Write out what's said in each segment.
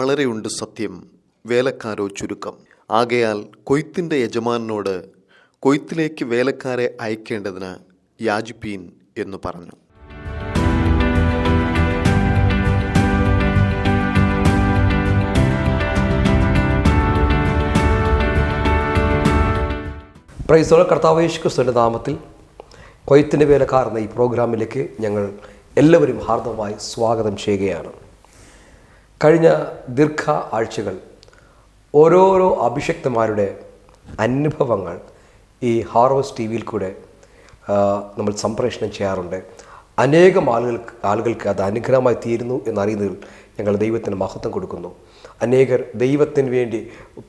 വളരെയുണ്ട് സത്യം, വേലക്കാരോ ചുരുക്കം. ആകയാൽ കൊയ്ത്തിന്റെ യജമാനനോട് കൊയ്ത്തിലേക്ക് വേലക്കാരെ അയക്കേണ്ടതിന് യാചിപ്പീൻ എന്ന് പറഞ്ഞു. Price the Lord. കർത്താവ് യേശു ക്രിസ്തുവിന്റെ നാമത്തിൽ കൊയ്ത്തിന്റെ വേലക്കാർ എന്ന ഈ പ്രോഗ്രാമിലേക്ക് ഞങ്ങൾ എല്ലാവരും ഹാർദവമായി സ്വാഗതം ചെയ്യുകയാണ്. കഴിഞ്ഞ ദീർഘ ആഴ്ചകൾ ഓരോരോ അഭിഷക്തന്മാരുടെ അനുഭവങ്ങൾ ഈ ഹാർവസ്റ്റ് ടി വിയിൽ കൂടെ നമ്മൾ സംപ്രേഷണം ചെയ്യാറുണ്ട്. അനേകം ആളുകൾക്ക് അത് അനുഗ്രഹമായി തീരുന്നു എന്നറിയുന്നതിൽ ഞങ്ങൾ ദൈവത്തിന് മഹത്വം കൊടുക്കുന്നു. അനേകർ ദൈവത്തിന് വേണ്ടി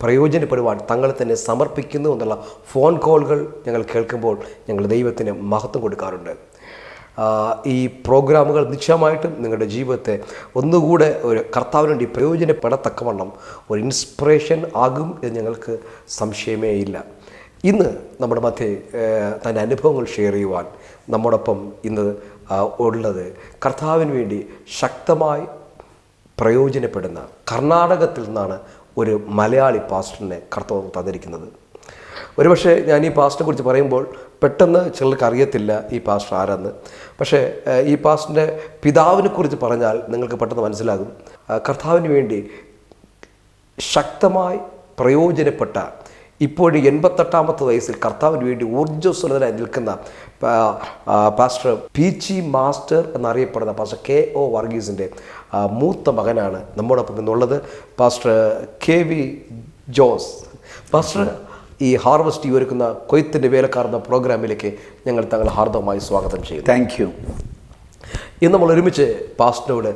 പ്രയോജനപ്പെടുവാൻ തങ്ങളെ തന്നെ സമർപ്പിക്കുന്നു എന്നുള്ള ഫോൺ കോളുകൾ ഞങ്ങൾ കേൾക്കുമ്പോൾ ഞങ്ങൾ ദൈവത്തിന് മഹത്വം കൊടുക്കാറുണ്ട്. ഈ പ്രോഗ്രാമുകൾ നിശ്ചയമായിട്ടും നിങ്ങളുടെ ജീവിതത്തെ ഒന്നുകൂടെ ഒരു കർത്താവിന് വേണ്ടി പ്രയോജനപ്പെടത്തക്കവണ്ണം ഒരു ഇൻസ്പിറേഷൻ ആകും എന്ന് ഞങ്ങൾക്ക് സംശയമേ ഇല്ല. ഇന്ന് നമ്മുടെ മധ്യേ തൻ്റെ അനുഭവങ്ങൾ ഷെയർ ചെയ്യുവാൻ നമ്മോടൊപ്പം ഇന്ന് ഉള്ളത് കർത്താവിന് വേണ്ടി ശക്തമായി പ്രയോജനപ്പെടുന്ന കർണാടകത്തിൽ നിന്നാണ് ഒരു മലയാളി പാസ്റ്ററിനെ കർത്താവ് തന്നിരിക്കുന്നത്. ഒരുപക്ഷെ ഞാൻ ഈ പാസ്റ്ററിനെ കുറിച്ച് പറയുമ്പോൾ പെട്ടെന്ന് ചിലർക്ക് അറിയത്തില്ല ഈ പാസ്റ്റർ ആരാന്ന്. പക്ഷേ ഈ പാസ്റ്ററിൻ്റെ പിതാവിനെ കുറിച്ച് പറഞ്ഞാൽ നിങ്ങൾക്ക് പെട്ടെന്ന് മനസ്സിലാകും. കർത്താവിന് വേണ്ടി ശക്തമായി പ്രയോജനപ്പെട്ട ഇപ്പോൾ 88ാമത്തെ വയസ്സിൽ കർത്താവിന് വേണ്ടി ഊർജ്ജസ്വലതനായി നിൽക്കുന്ന പാസ്റ്റർ പി.ജി. മാസ്റ്റർ എന്നറിയപ്പെടുന്ന പാസ്റ്റർ K.O. വർഗീസിൻ്റെ മൂത്ത മകനാണ് നമ്മോടൊപ്പം ഇന്നുള്ളത്. Pastor K.V. ജോസ്. പാസ്റ്റർ ഈ ഹാർവസ്റ്റ് ടി വി ഒരുക്കുന്ന കൊയ്ത്തിൻ്റെ വേലക്കാർ എന്ന പ്രോഗ്രാമിലേക്ക് ഞങ്ങൾ തങ്ങളെ ഹാർദവമായി സ്വാഗതം ചെയ്യും. Thank you. ഇന്ന് നമ്മൾ ഒരുമിച്ച് പാസ്റ്ററിനോട്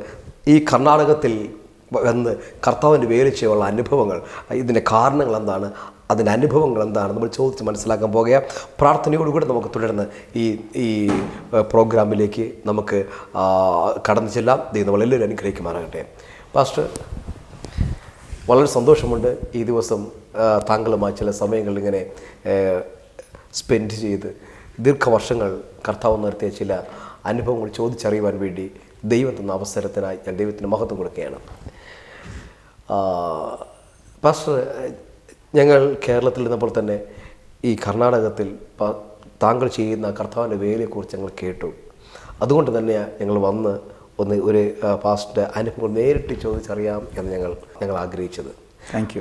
ഈ കർണാടകത്തിൽ വന്ന് കർത്താവിൻ്റെ വേല ചെയ്യാനുള്ള അനുഭവങ്ങൾ, ഇതിൻ്റെ കാരണങ്ങൾ എന്താണ്, അതിൻ്റെ അനുഭവങ്ങൾ എന്താണ് നമ്മൾ ചോദിച്ച് മനസ്സിലാക്കാൻ പോകുക. പ്രാർത്ഥനയോടുകൂടി നമുക്ക് തുടർന്ന് ഈ പ്രോഗ്രാമിലേക്ക് നമുക്ക് കടന്നു ചെല്ലാം. ദൈവം നമ്മളെല്ലാവരും അനുഗ്രഹിക്കുമാറാകട്ടെ. പാസ്റ്റർ, വളരെ സന്തോഷമുണ്ട് ഈ ദിവസം താങ്കളുമായി ചില സമയങ്ങളിൽ ഇങ്ങനെ സ്പെൻഡ് ചെയ്ത് ദീർഘവർഷങ്ങൾ കർത്താവ് നിർത്തിയ ചില അനുഭവങ്ങൾ ചോദിച്ചറിയുവാൻ വേണ്ടി ദൈവം തന്ന അവസരത്തിനായി ഞാൻ ദൈവത്തിന് മഹത്വം കൊടുക്കുകയാണ്. പാസ്റ്റർ, ഞങ്ങൾ കേരളത്തിൽ ഇരുന്നപ്പോൾ തന്നെ ഈ കർണാടകത്തിൽ താങ്കൾ ചെയ്യുന്ന കർത്താവിൻ്റെ വേലയെക്കുറിച്ച് ഞങ്ങൾ കേട്ടു. അതുകൊണ്ട് തന്നെയാണ് ഞങ്ങൾ വന്ന് ഒരു പാസ്റ്ററിൻ്റെ അനുഭവങ്ങൾ നേരിട്ട് ചോദിച്ചറിയാം എന്ന് ഞങ്ങൾ ആഗ്രഹിച്ചത്.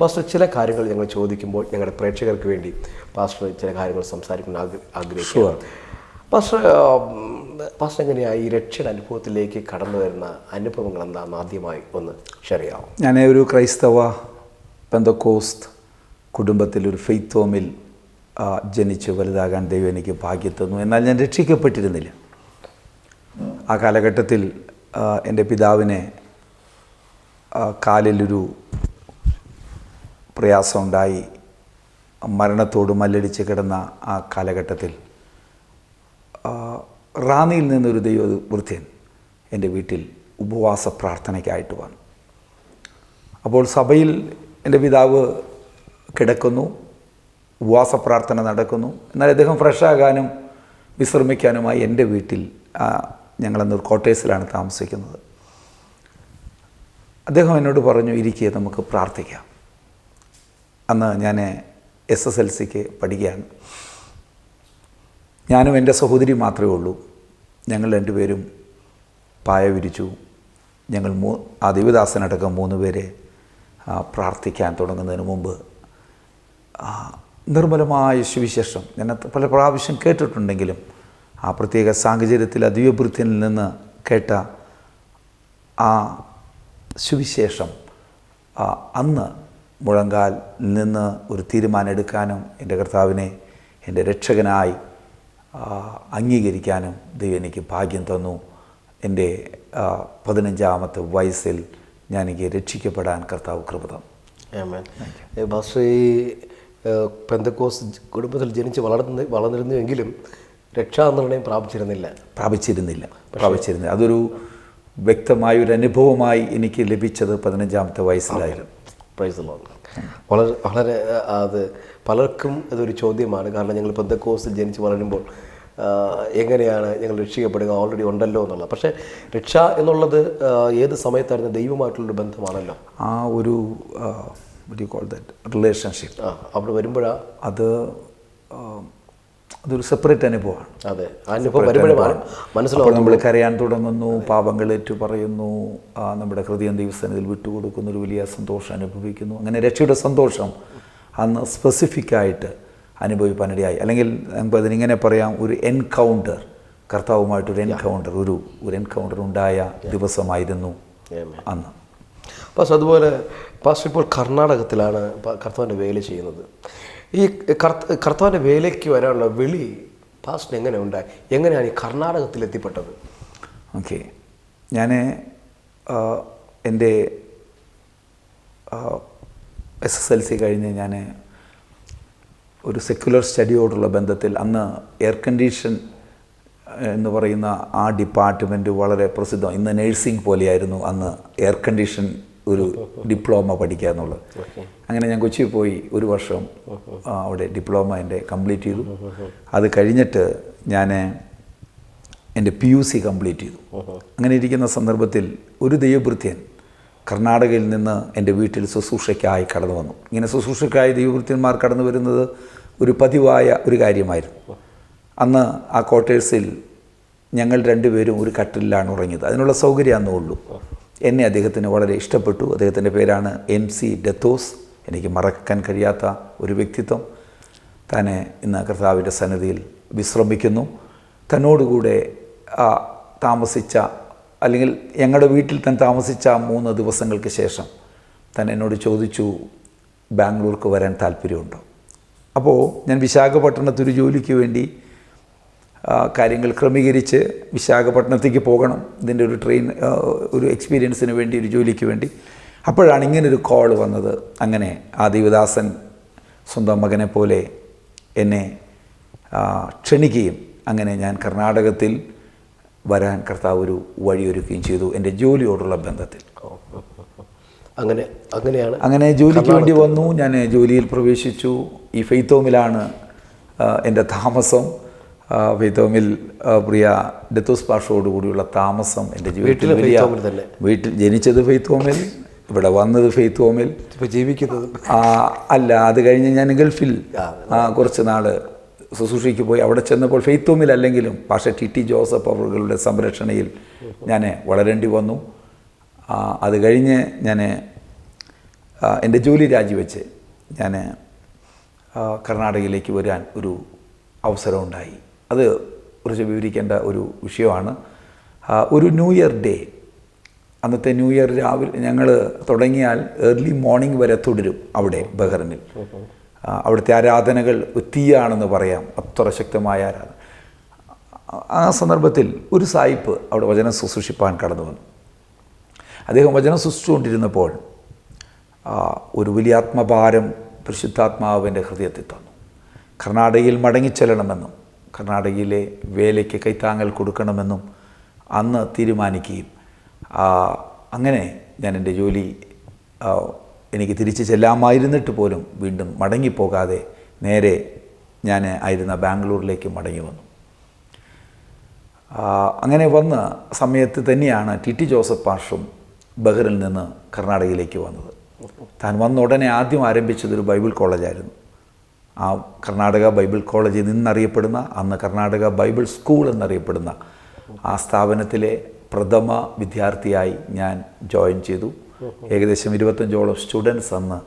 പാസ്റ്റർ, ചില കാര്യങ്ങൾ ഞങ്ങൾ ചോദിക്കുമ്പോൾ ഞങ്ങളുടെ പ്രേക്ഷകർക്ക് വേണ്ടി പാസ്റ്റർ ചില കാര്യങ്ങൾ സംസാരിക്കാൻ ആഗ്രഹിക്കുക. പാസ്റ്റർ എങ്ങനെയാണ് ഈ രക്ഷയുടെ അനുഭവത്തിലേക്ക് കടന്നു വരുന്ന അനുഭവങ്ങൾ എന്താണെന്ന് ആദ്യമായി ഒന്ന് ഷെയർ ചെയ്യാമോ? ഞാൻ ഒരു ക്രൈസ്തവ പെന്തക്കോസ്ത് കുടുംബത്തിൽ ഒരു ഫെയ്ത്ത് ഹോമിൽ ജനിച്ച് വലുതാകാൻ ദൈവം എനിക്ക് ഭാഗ്യം തന്നു. എന്നാൽ ഞാൻ രക്ഷിക്കപ്പെട്ടിരുന്നില്ല. ആ കാലഘട്ടത്തിൽ എൻ്റെ പിതാവിനെ കാലിലൊരു പ്രയാസമുണ്ടായി മരണത്തോട് മല്ലടിച്ച് കിടന്ന ആ കാലഘട്ടത്തിൽ റാന്നിയിൽ നിന്നൊരു ദൈവവൃത്യൻ എൻ്റെ വീട്ടിൽ ഉപവാസ പ്രാർത്ഥനയ്ക്കായിട്ട് വന്നു. അപ്പോൾ സഭയിൽ എൻ്റെ പിതാവ് കിടക്കുന്നു, ഉപവാസ പ്രാർത്ഥന നടക്കുന്നു. എന്നാൽ അദ്ദേഹം ഫ്രഷാകാനും വിശ്രമിക്കാനുമായി എൻ്റെ വീട്ടിൽ, ഞങ്ങളന്നൊരു കോട്ടേഴ്സിലാണ് താമസിക്കുന്നത്, അദ്ദേഹം എന്നോട് പറഞ്ഞു, ഇരിക്കുക, നമുക്ക് പ്രാർത്ഥിക്കാം. അന്ന് ഞാൻ SSLCക്ക് പഠിക്കുകയാണ്. ഞാനും എൻ്റെ സഹോദരി മാത്രമേ ഉള്ളൂ. ഞങ്ങൾ രണ്ടുപേരും പായ വിരിച്ചു. ഞങ്ങൾ ആ ദേവദാസനടക്കം 3 പേരെ പ്രാർത്ഥിക്കാൻ തുടങ്ങുന്നതിന് മുമ്പ് നിർമ്മലമായ സുവിശേഷം ഞാൻ പല പ്രാവശ്യം കേട്ടിട്ടുണ്ടെങ്കിലും ആ പ്രത്യേക സാഹചര്യത്തിൽ ദിവ്യവൃത്തിയിൽ നിന്ന് കേട്ട ആ സുവിശേഷം അന്ന് മുഴങ്കാൽ നിന്ന് ഒരു തീരുമാനം എടുക്കാനും എൻ്റെ കർത്താവിനെ എൻ്റെ രക്ഷകനായി അംഗീകരിക്കാനും ദൈവം എനിക്ക് ഭാഗ്യം തന്നു. എൻ്റെ 15ാമത്തെ വയസ്സിൽ എനിക്ക് രക്ഷിക്കപ്പെടാൻ കർത്താവ് കൃപ തന്നു. പാസ്റ്റർ, ഈ പെന്തക്കോസ് കുടുംബത്തിൽ ജനിച്ച് വളർന്നിരുന്നുവെങ്കിലും രക്ഷാനിർണയം പ്രാപിച്ചിരുന്നില്ല. അതൊരു വ്യക്തമായൊരു അനുഭവമായി എനിക്ക് ലഭിച്ചത് 15ാമത്തെ വയസ്സിലായിരുന്നു. Praise the lord. വളരെ അത് പലർക്കും അതൊരു ചോദ്യമാണ്. കാരണം ഞങ്ങൾ പെന്തക്കോസ്തിൽ ജനിച്ച് വളരുമ്പോൾ എങ്ങനെയാണ് ഞങ്ങൾ രക്ഷിക്കപ്പെടുക, ഓൾറെഡി ഉണ്ടല്ലോ എന്നുള്ളത്. പക്ഷേ രക്ഷ എന്നുള്ളത് ഏത് സമയത്തായിരുന്നു ദൈവമായിട്ടുള്ളൊരു ബന്ധമാണല്ലോ. ആ ഒരു റിലേഷൻഷിപ്പ് അവിടെ വരുമ്പോഴാണ് അതൊരു സെപ്പറേറ്റ് അനുഭവമാണ്. അതെ, അനുഭവം വരുമ്പോഴാണ് മനസ്സിലാവും. നമ്മൾ കരയാൻ തുടങ്ങുന്നു, പാപങ്ങൾ ഏറ്റു പറയുന്നു, നമ്മുടെ ഹൃദയം ദൈവസന്നിധിയിൽ വിട്ടുകൊടുക്കുന്ന ഒരു വലിയ സന്തോഷം അനുഭവിക്കുന്നു. അങ്ങനെ രക്ഷയുടെ സന്തോഷം അന്ന് സ്പെസിഫിക്കായിട്ട് അനുഭവിക്കാനിടയായി. അല്ലെങ്കിൽ നമുക്ക് അതിനിങ്ങനെ പറയാം, ഒരു എൻകൗണ്ടർ, കർത്താവുമായിട്ടൊരു എൻകൗണ്ടർ, ഒരു എൻകൗണ്ടർ ഉണ്ടായ ദിവസമായിരുന്നു അന്ന്. പാസ്റ്റർ, അതുപോലെ പാസ്റ്റർ ഇപ്പോൾ കർണാടകത്തിലാണ് കർത്താവിൻ്റെ വേല ചെയ്യുന്നത്. ഈ കർത്താവിൻ്റെ വേലയ്ക്ക് വരാനുള്ള വിളി പാസ്റ്റർ എങ്ങനെ ഉണ്ടായി? എങ്ങനെയാണ് ഈ കർണാടകത്തിൽ എത്തിപ്പെട്ടത്? ഓക്കെ, ഞാൻ എൻ്റെ SSLC കഴിഞ്ഞ് ഞാൻ ഒരു സെക്യുലർ സ്റ്റഡിയോടുള്ള ബന്ധത്തിൽ, അന്ന് എയർ കണ്ടീഷൻ എന്ന് പറയുന്ന ആ ഡിപ്പാർട്ട്മെൻറ്റ് വളരെ പ്രസിദ്ധം. ഇന്ന് നേഴ്സിംഗ് പോലെയായിരുന്നു അന്ന് എയർ കണ്ടീഷൻ ഒരു ഡിപ്ലോമ പഠിക്കുക എന്നുള്ളത്. അങ്ങനെ ഞാൻ കൊച്ചിയിൽ പോയി ഒരു വർഷം അവിടെ ഡിപ്ലോമ എൻ്റെ കംപ്ലീറ്റ് ചെയ്തു. അത് കഴിഞ്ഞിട്ട് ഞാൻ എൻ്റെ PUC കംപ്ലീറ്റ് ചെയ്തു. അങ്ങനെ ഇരിക്കുന്ന സന്ദർഭത്തിൽ ഒരു ദൈവഭൃത്യൻ കർണാടകയിൽ നിന്ന് എൻ്റെ വീട്ടിൽ ശുശ്രൂഷയ്ക്കായി കടന്നു വന്നു. ഇങ്ങനെ ശുശ്രൂഷയ്ക്കായി ദൈവഭൃത്യന്മാർ കടന്നു വരുന്നത് ഒരു പതിവായ ഒരു കാര്യമായിരുന്നു. അന്ന് ആ ക്വാർട്ടേഴ്സിൽ ഞങ്ങൾ രണ്ടുപേരും ഒരു കട്ടിലാണ് ഉറങ്ങിയത്. അതിനുള്ള സൗകര്യം അന്നേ ഉള്ളൂ. എന്നെ അദ്ദേഹത്തിന് വളരെ ഇഷ്ടപ്പെട്ടു. അദ്ദേഹത്തിൻ്റെ പേരാണ് MC ഡത്തോസ്. എനിക്ക് മറക്കാൻ കഴിയാത്ത ഒരു വ്യക്തിത്വം. താൻ ഇന്ന് കർത്താവിൻ്റെ സന്നിധിയിൽ വിശ്രമിക്കുന്നു. തന്നോടുകൂടെ താമസിച്ച, അല്ലെങ്കിൽ ഞങ്ങളുടെ വീട്ടിൽ താൻ താമസിച്ച 3 ദിവസങ്ങൾക്ക് ശേഷം താൻ എന്നോട് ചോദിച്ചു, ബാംഗ്ലൂർക്ക് വരാൻ താല്പര്യമുണ്ടോ? അപ്പോൾ ഞാൻ വിശാഖപട്ടണത്തൊരു ജോലിക്ക് വേണ്ടി കാര്യങ്ങൾ ക്രമീകരിച്ച് വിശാഖപട്ടണത്തേക്ക് പോകണം, ഇതിൻ്റെ ഒരു ഒരു എക്സ്പീരിയൻസിന് വേണ്ടി, ഒരു ജോലിക്ക് വേണ്ടി. അപ്പോഴാണ് ഇങ്ങനൊരു കോൾ വന്നത്. അങ്ങനെ ആ ദൈവദാസൻ സ്വന്തം മകനെ പോലെ എന്നെ ക്ഷണിക്കുകയും അങ്ങനെ ഞാൻ കർണാടകത്തിൽ വരാൻ കർത്താവ് ഒരു വഴിയൊരുക്കുകയും ചെയ്തു, എൻ്റെ ജോലിയോടുള്ള ബന്ധത്തിൽ. അങ്ങനെ ജോലിക്ക് വേണ്ടി വന്നു. ഞാൻ ജോലിയിൽ പ്രവേശിച്ചു. ഈ ഫെയ്ത്ത് ഹോമിലാണ് എൻ്റെ താമസം. ഫെയ്ത്ത് പ്രിയ ഡത്തോസ് പാഷയോടുകൂടിയുള്ള താമസം എൻ്റെ ജീവിതത്തിൽ. വീട്ടിൽ ജനിച്ചത് ഫെയ്ത്ത് ഹോമിൽ, ഇവിടെ വന്നത് ഫെയ്ത്ത് ഹോമിൽ, ജീവിക്കുന്നത് അല്ല. അത് കഴിഞ്ഞ് ഞാൻ ഗൾഫിൽ കുറച്ച് നാൾ ശുശ്രൂഷയ്ക്ക് പോയി. അവിടെ ചെന്നപ്പോൾ ഫെയ്ത്ത് ഹോമിലല്ലെങ്കിലും പാഷ TT ജോസഫ് അവരുടെ സംരക്ഷണയിൽ ഞാൻ വളരേണ്ടി വന്നു. അത് കഴിഞ്ഞ് ഞാൻ എൻ്റെ ജോലി രാജിവെച്ച് ഞാൻ കർണാടകയിലേക്ക് വരാൻ ഒരു അവസരമുണ്ടായി. അത് കുറിച്ച് വിവരിക്കേണ്ട ഒരു വിഷയമാണ്. ഒരു ന്യൂ ഇയർ ഡേ, അന്നത്തെ ന്യൂ ഇയർ രാവിലെ ഞങ്ങൾ തുടങ്ങിയാൽ ഏർലി മോർണിംഗ് വരെ തുടരും അവിടെ ബഹ്റിനിൽ. അവിടുത്തെ ആരാധനകൾ തീയാണെന്ന് പറയാം, അത്ര ശക്തമായ ആരാധന. ആ സന്ദർഭത്തിൽ ഒരു സായിപ്പ് അവിടെ വചനം ശുശ്രൂഷിപ്പാൻ കടന്നു വന്നു. അദ്ദേഹം വചനം ശുശ്രൂഷിച്ചുകൊണ്ടിരുന്നപ്പോൾ ഒരു വലിയ ആത്മഭാരം പരിശുദ്ധാത്മാവിൻ്റെ ഹൃദയത്തിൽ തന്നു. കർണാടകയിൽ മടങ്ങിച്ചെല്ലണമെന്നും കർണാടകയിലെ വേലയ്ക്ക് കൈത്താങ്ങൽ കൊടുക്കണമെന്നും അന്ന് തീരുമാനിക്കുകയും അങ്ങനെ ഞാൻ എൻ്റെ ജോലി എനിക്ക് തിരിച്ച് ചെല്ലാമായിരുന്നിട്ട് പോലും വീണ്ടും മടങ്ങിപ്പോകാതെ നേരെ ഞാൻ ആയിരുന്ന ബാംഗ്ലൂരിലേക്ക് മടങ്ങി വന്നു. അങ്ങനെ വന്ന സമയത്ത് തന്നെയാണ് TT ജോസഫ് പാഷും ബഹ്റിൽ നിന്ന് കർണാടകയിലേക്ക് വന്നത്. താൻ വന്ന ഉടനെ ആദ്യം ആരംഭിച്ചതൊരു ബൈബിൾ കോളേജായിരുന്നു. ആ കർണാടക ബൈബിൾ കോളേജിൽ നിന്നറിയപ്പെടുന്ന, അന്ന് കർണാടക ബൈബിൾ സ്കൂൾ എന്നറിയപ്പെടുന്ന ആ സ്ഥാപനത്തിലെ പ്രഥമ വിദ്യാർത്ഥിയായി ഞാൻ ജോയിൻ ചെയ്തു. ഏകദേശം 25ഓളം സ്റ്റുഡൻസ് അന്ന്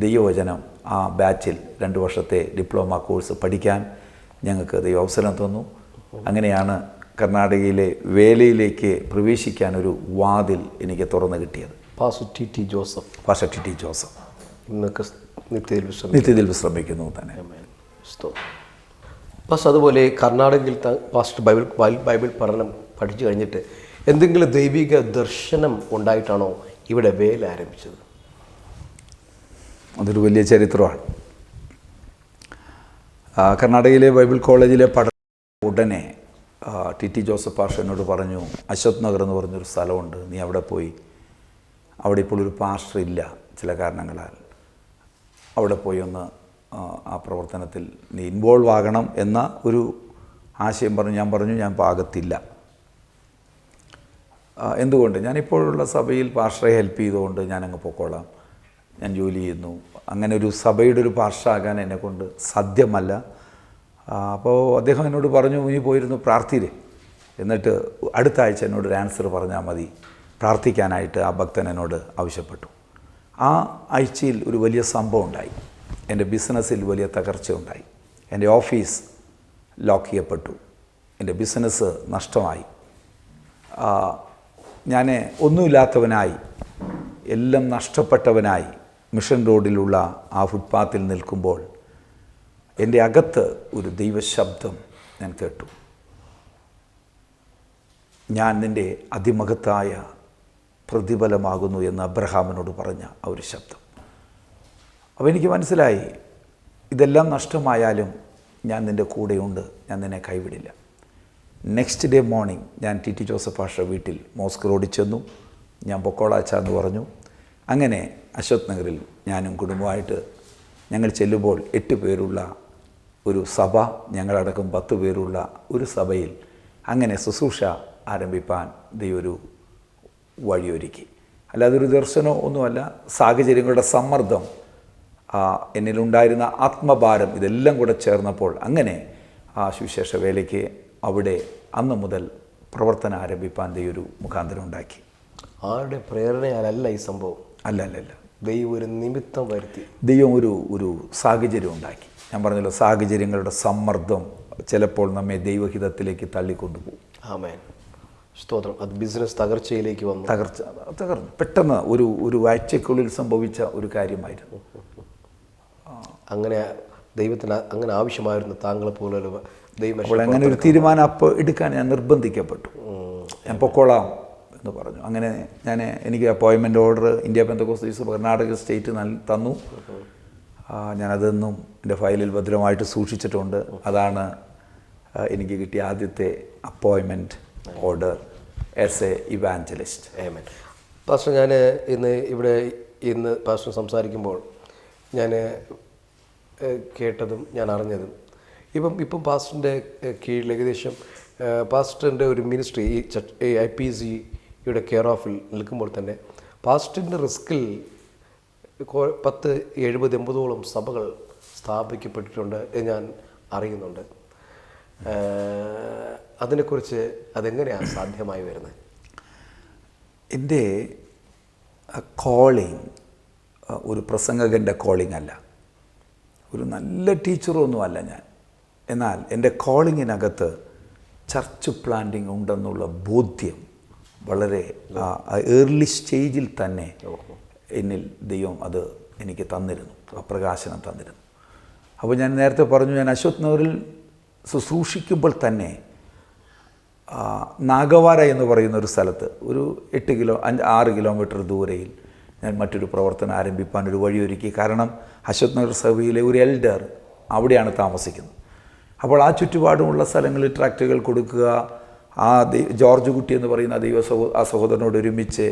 ദൈവവചനം ആ ബാച്ചിൽ 2 വർഷത്തെ ഡിപ്ലോമ കോഴ്സ് പഠിക്കാൻ ഞങ്ങൾക്ക് ദൈവം അവസരം തന്നു. അങ്ങനെയാണ് കർണാടകയിലെ വേലയിലേക്ക് പ്രവേശിക്കാൻ ഒരു വാതിൽ എനിക്ക് തുറന്നു കിട്ടിയത്. Pastor TT Joseph. Pastor TT Joseph ഇന്നൊക്കെ നിത്യത്തിൽ വിശ്രമിക്കുന്നു തന്നെ. പാസ്റ്റർ, അതുപോലെ കർണാടകയിൽ പാസ്റ്റർ ബൈബിൾ പഠനം പഠിച്ചു കഴിഞ്ഞിട്ട് എന്തെങ്കിലും ദൈവിക ദർശനം ഉണ്ടായിട്ടാണോ ഇവിടെ വേല ആരംഭിച്ചത്? അതൊരു വലിയ ചരിത്രമാണ്. കർണാടകയിലെ ബൈബിൾ കോളേജിലെ പഠനം ഉടനെ TT ജോസഫ് പാസ്റ്റർ എന്നോട് പറഞ്ഞു, അശ്വത് നഗർ എന്ന് പറഞ്ഞൊരു സ്ഥലമുണ്ട്, നീ അവിടെ പോയി, അവിടെ ഇപ്പോൾ ഒരു പാസ്റ്റർ ഇല്ല ചില കാരണങ്ങളാൽ, അവിടെ പോയി ഒന്ന് ആ പ്രവർത്തനത്തിൽ നീ ഇൻവോൾവ് ആകണം എന്ന ഒരു ആശയം പറഞ്ഞു. ഞാൻ പാകത്തില്ല. എന്തുകൊണ്ട്? ഞാനിപ്പോഴുള്ള സഭയിൽ പാസ്റ്ററെ ഹെൽപ്പ് ചെയ്തുകൊണ്ട് ഞാനങ്ങ് പൊക്കോളാം, ഞാൻ ജോലി ചെയ്യുന്നു. അങ്ങനെ ഒരു സഭയുടെ ഒരു പാസ്റ്ററാകാൻ എന്നെക്കൊണ്ട് സാധ്യമല്ല. അപ്പോൾ അദ്ദേഹം എന്നോട് പറഞ്ഞു, നീ പോയിരുന്നു പ്രാർത്ഥിര്, എന്നിട്ട് അടുത്ത ആഴ്ച എന്നോടൊരു ആൻസർ പറഞ്ഞാൽ മതി പ്രാർത്ഥിക്കാനായിട്ട് ആ ഭക്തൻ എന്നോട് ആവശ്യപ്പെട്ടു. ആ ആഴ്ചയിൽ ഒരു വലിയ സംഭവം ഉണ്ടായി. എൻ്റെ ബിസിനസ്സിൽ വലിയ തകർച്ച ഉണ്ടായി. എൻ്റെ ഓഫീസ് ലോക്ക് ചെയ്യപ്പെട്ടു. എൻ്റെ ബിസിനസ് നഷ്ടമായി. ഞാൻ ഒന്നുമില്ലാത്തവനായി, എല്ലാം നഷ്ടപ്പെട്ടവനായി മിഷൻ റോഡിലുള്ള ആ ഫുട്പാത്തിൽ നിൽക്കുമ്പോൾ എൻ്റെ അകത്ത് ഒരു ദൈവശബ്ദം ഞാൻ കേട്ടു. ഞാൻ നിൻ്റെ അതിമഹത്തായ പ്രതിഫലമാകുന്നു എന്ന് അബ്രഹാമിനോട് പറഞ്ഞ ആ ഒരു ശബ്ദം. അപ്പോൾ എനിക്ക് മനസ്സിലായി, ഇതെല്ലാം നഷ്ടമായാലും ഞാൻ നിൻ്റെ കൂടെയുണ്ട്, ഞാൻ നിന്നെ കൈവിടില്ല. നെക്സ്റ്റ് ഡേ മോർണിംഗ് ഞാൻ ടി ജോസഫ് പാസ്റ്റർ വീട്ടിൽ മോസ്ക് റോഡിൽ ചെന്നു. ഞാൻ പൊക്കോളാച്ചാന്ന് പറഞ്ഞു. അങ്ങനെ അശ്വത് നഗറിൽ ഞാനും കുടുംബമായിട്ട് ഞങ്ങൾ ചെല്ലുമ്പോൾ 8 പേരുള്ള ഒരു സഭ, ഞങ്ങളടക്കം 10 പേരുള്ള ഒരു സഭയിൽ അങ്ങനെ ശുശ്രൂഷ ആരംഭിപ്പാൻ ദൈവം വഴിയൊരുക്കി. അല്ലാതെ ഒരു ദർശനമോ ഒന്നുമല്ല, സാഹചര്യങ്ങളുടെ സമ്മർദ്ദം, എന്നിലുണ്ടായിരുന്ന ആത്മഭാരം, ഇതെല്ലാം കൂടെ ചേർന്നപ്പോൾ അങ്ങനെ ആ സുവിശേഷ വേലയ്ക്ക് അവിടെ അന്ന് മുതൽ പ്രവർത്തനം ആരംഭിപ്പാൻ ദൈവം മുഖാന്തരം ഉണ്ടാക്കി. ആരുടെ പ്രേരണയാലല്ല ഈ സംഭവം? അല്ല, ദൈവം ഒരു നിമിത്തം വരുത്തി, ദൈവം ഒരു സാഹചര്യം ഉണ്ടാക്കി. ഞാൻ പറഞ്ഞല്ലോ, സാഹചര്യങ്ങളുടെ സമ്മർദ്ദം ചിലപ്പോൾ നമ്മെ ദൈവഹിതത്തിലേക്ക് തള്ളിക്കൊണ്ടുപോകും. ആമേൻ, സ്തോത്രം. അത് ബിസിനസ് തകർച്ചയിലേക്ക് വന്നു. തകർന്നു പെട്ടെന്ന് ഒരു ആഴ്ചക്കുള്ളിൽ സംഭവിച്ച ഒരു കാര്യമായിരുന്നു. അങ്ങനെ ദൈവത്തിന് അങ്ങനെ ആവശ്യമായിരുന്നു താങ്കളെ പോലെ ദൈവം. അപ്പോൾ അങ്ങനെ ഒരു തീരുമാനം അപ്പോൾ എടുക്കാൻ ഞാൻ നിർബന്ധിക്കപ്പെട്ടു. ഞാൻ പൊക്കോളാം എന്ന് പറഞ്ഞു. അങ്ങനെ എനിക്ക് അപ്പോയിൻമെൻ്റ് order India Pentecost Karnataka state തന്നു. ഞാനതൊന്നും എൻ്റെ ഫയലിൽ ഭദ്രമായിട്ട് സൂക്ഷിച്ചിട്ടുണ്ട്. അതാണ് എനിക്ക് കിട്ടിയ ആദ്യത്തെ appointment order as A evangelist. Amen. Pastor, ഞാൻ ഇന്ന് പാസ്റ്റർ സംസാരിക്കുമ്പോൾ ഞാൻ കേട്ടതും ഞാൻ അറിഞ്ഞതും, ഇപ്പം പാസ്റ്ററിൻ്റെ കീഴിൽ ഏകദേശം പാസ്റ്ററിൻ്റെ ഒരു മിനിസ്ട്രി ഈ IPCയുടെ കെയർ ഓഫിൽ നിൽക്കുമ്പോൾ തന്നെ പാസ്റ്ററിൻ്റെ റിസ്കിൽ 70-80ഓളം സഭകൾ സ്ഥാപിക്കപ്പെട്ടിട്ടുണ്ട് എന്ന് ഞാൻ അറിയുന്നുണ്ട്. അതിനെക്കുറിച്ച് അതെങ്ങനെയാണ് സാധ്യമായി വരുന്നത്? എൻ്റെ കോളിംഗ് ഒരു പ്രസംഗകൻ്റെ കോളിംഗ് അല്ല, ഒരു നല്ല ടീച്ചറൊന്നുമല്ല ഞാൻ. എന്നാൽ എൻ്റെ കോളിങ്ങിനകത്ത് ചർച്ച് പ്ലാന്റിങ് ഉണ്ടെന്നുള്ള ബോധ്യം വളരെ ഏർലി സ്റ്റേജിൽ തന്നെ എന്നിൽ ദൈവം അത് എനിക്ക് തന്നിരുന്നു, ആ പ്രകാശനം തന്നിരുന്നു. അപ്പോൾ ഞാൻ നേരത്തെ പറഞ്ഞു, ഞാൻ അശ്വത് നഗറിൽ ശുശ്രൂഷിക്കുമ്പോൾ തന്നെ നാഗവാര എന്ന് പറയുന്ന ഒരു സ്ഥലത്ത് ഒരു 6 കിലോമീറ്റർ ദൂരയിൽ ഞാൻ മറ്റൊരു പ്രവർത്തനം ആരംഭിപ്പാൻ ഒരു വഴിയൊരുക്കി. കാരണം അശ്വത് നഗർ സഭയിലെ ഒരു എൽഡർ അവിടെയാണ് താമസിക്കുന്നത്. അപ്പോൾ ആ ചുറ്റുപാടുമുള്ള സ്ഥലങ്ങളിൽ ട്രാക്റ്റുകൾ കൊടുക്കുക, ജോർജ് കുട്ടി എന്ന് പറയുന്ന ആ സഹോദരനോട് ഒരുമിച്ച്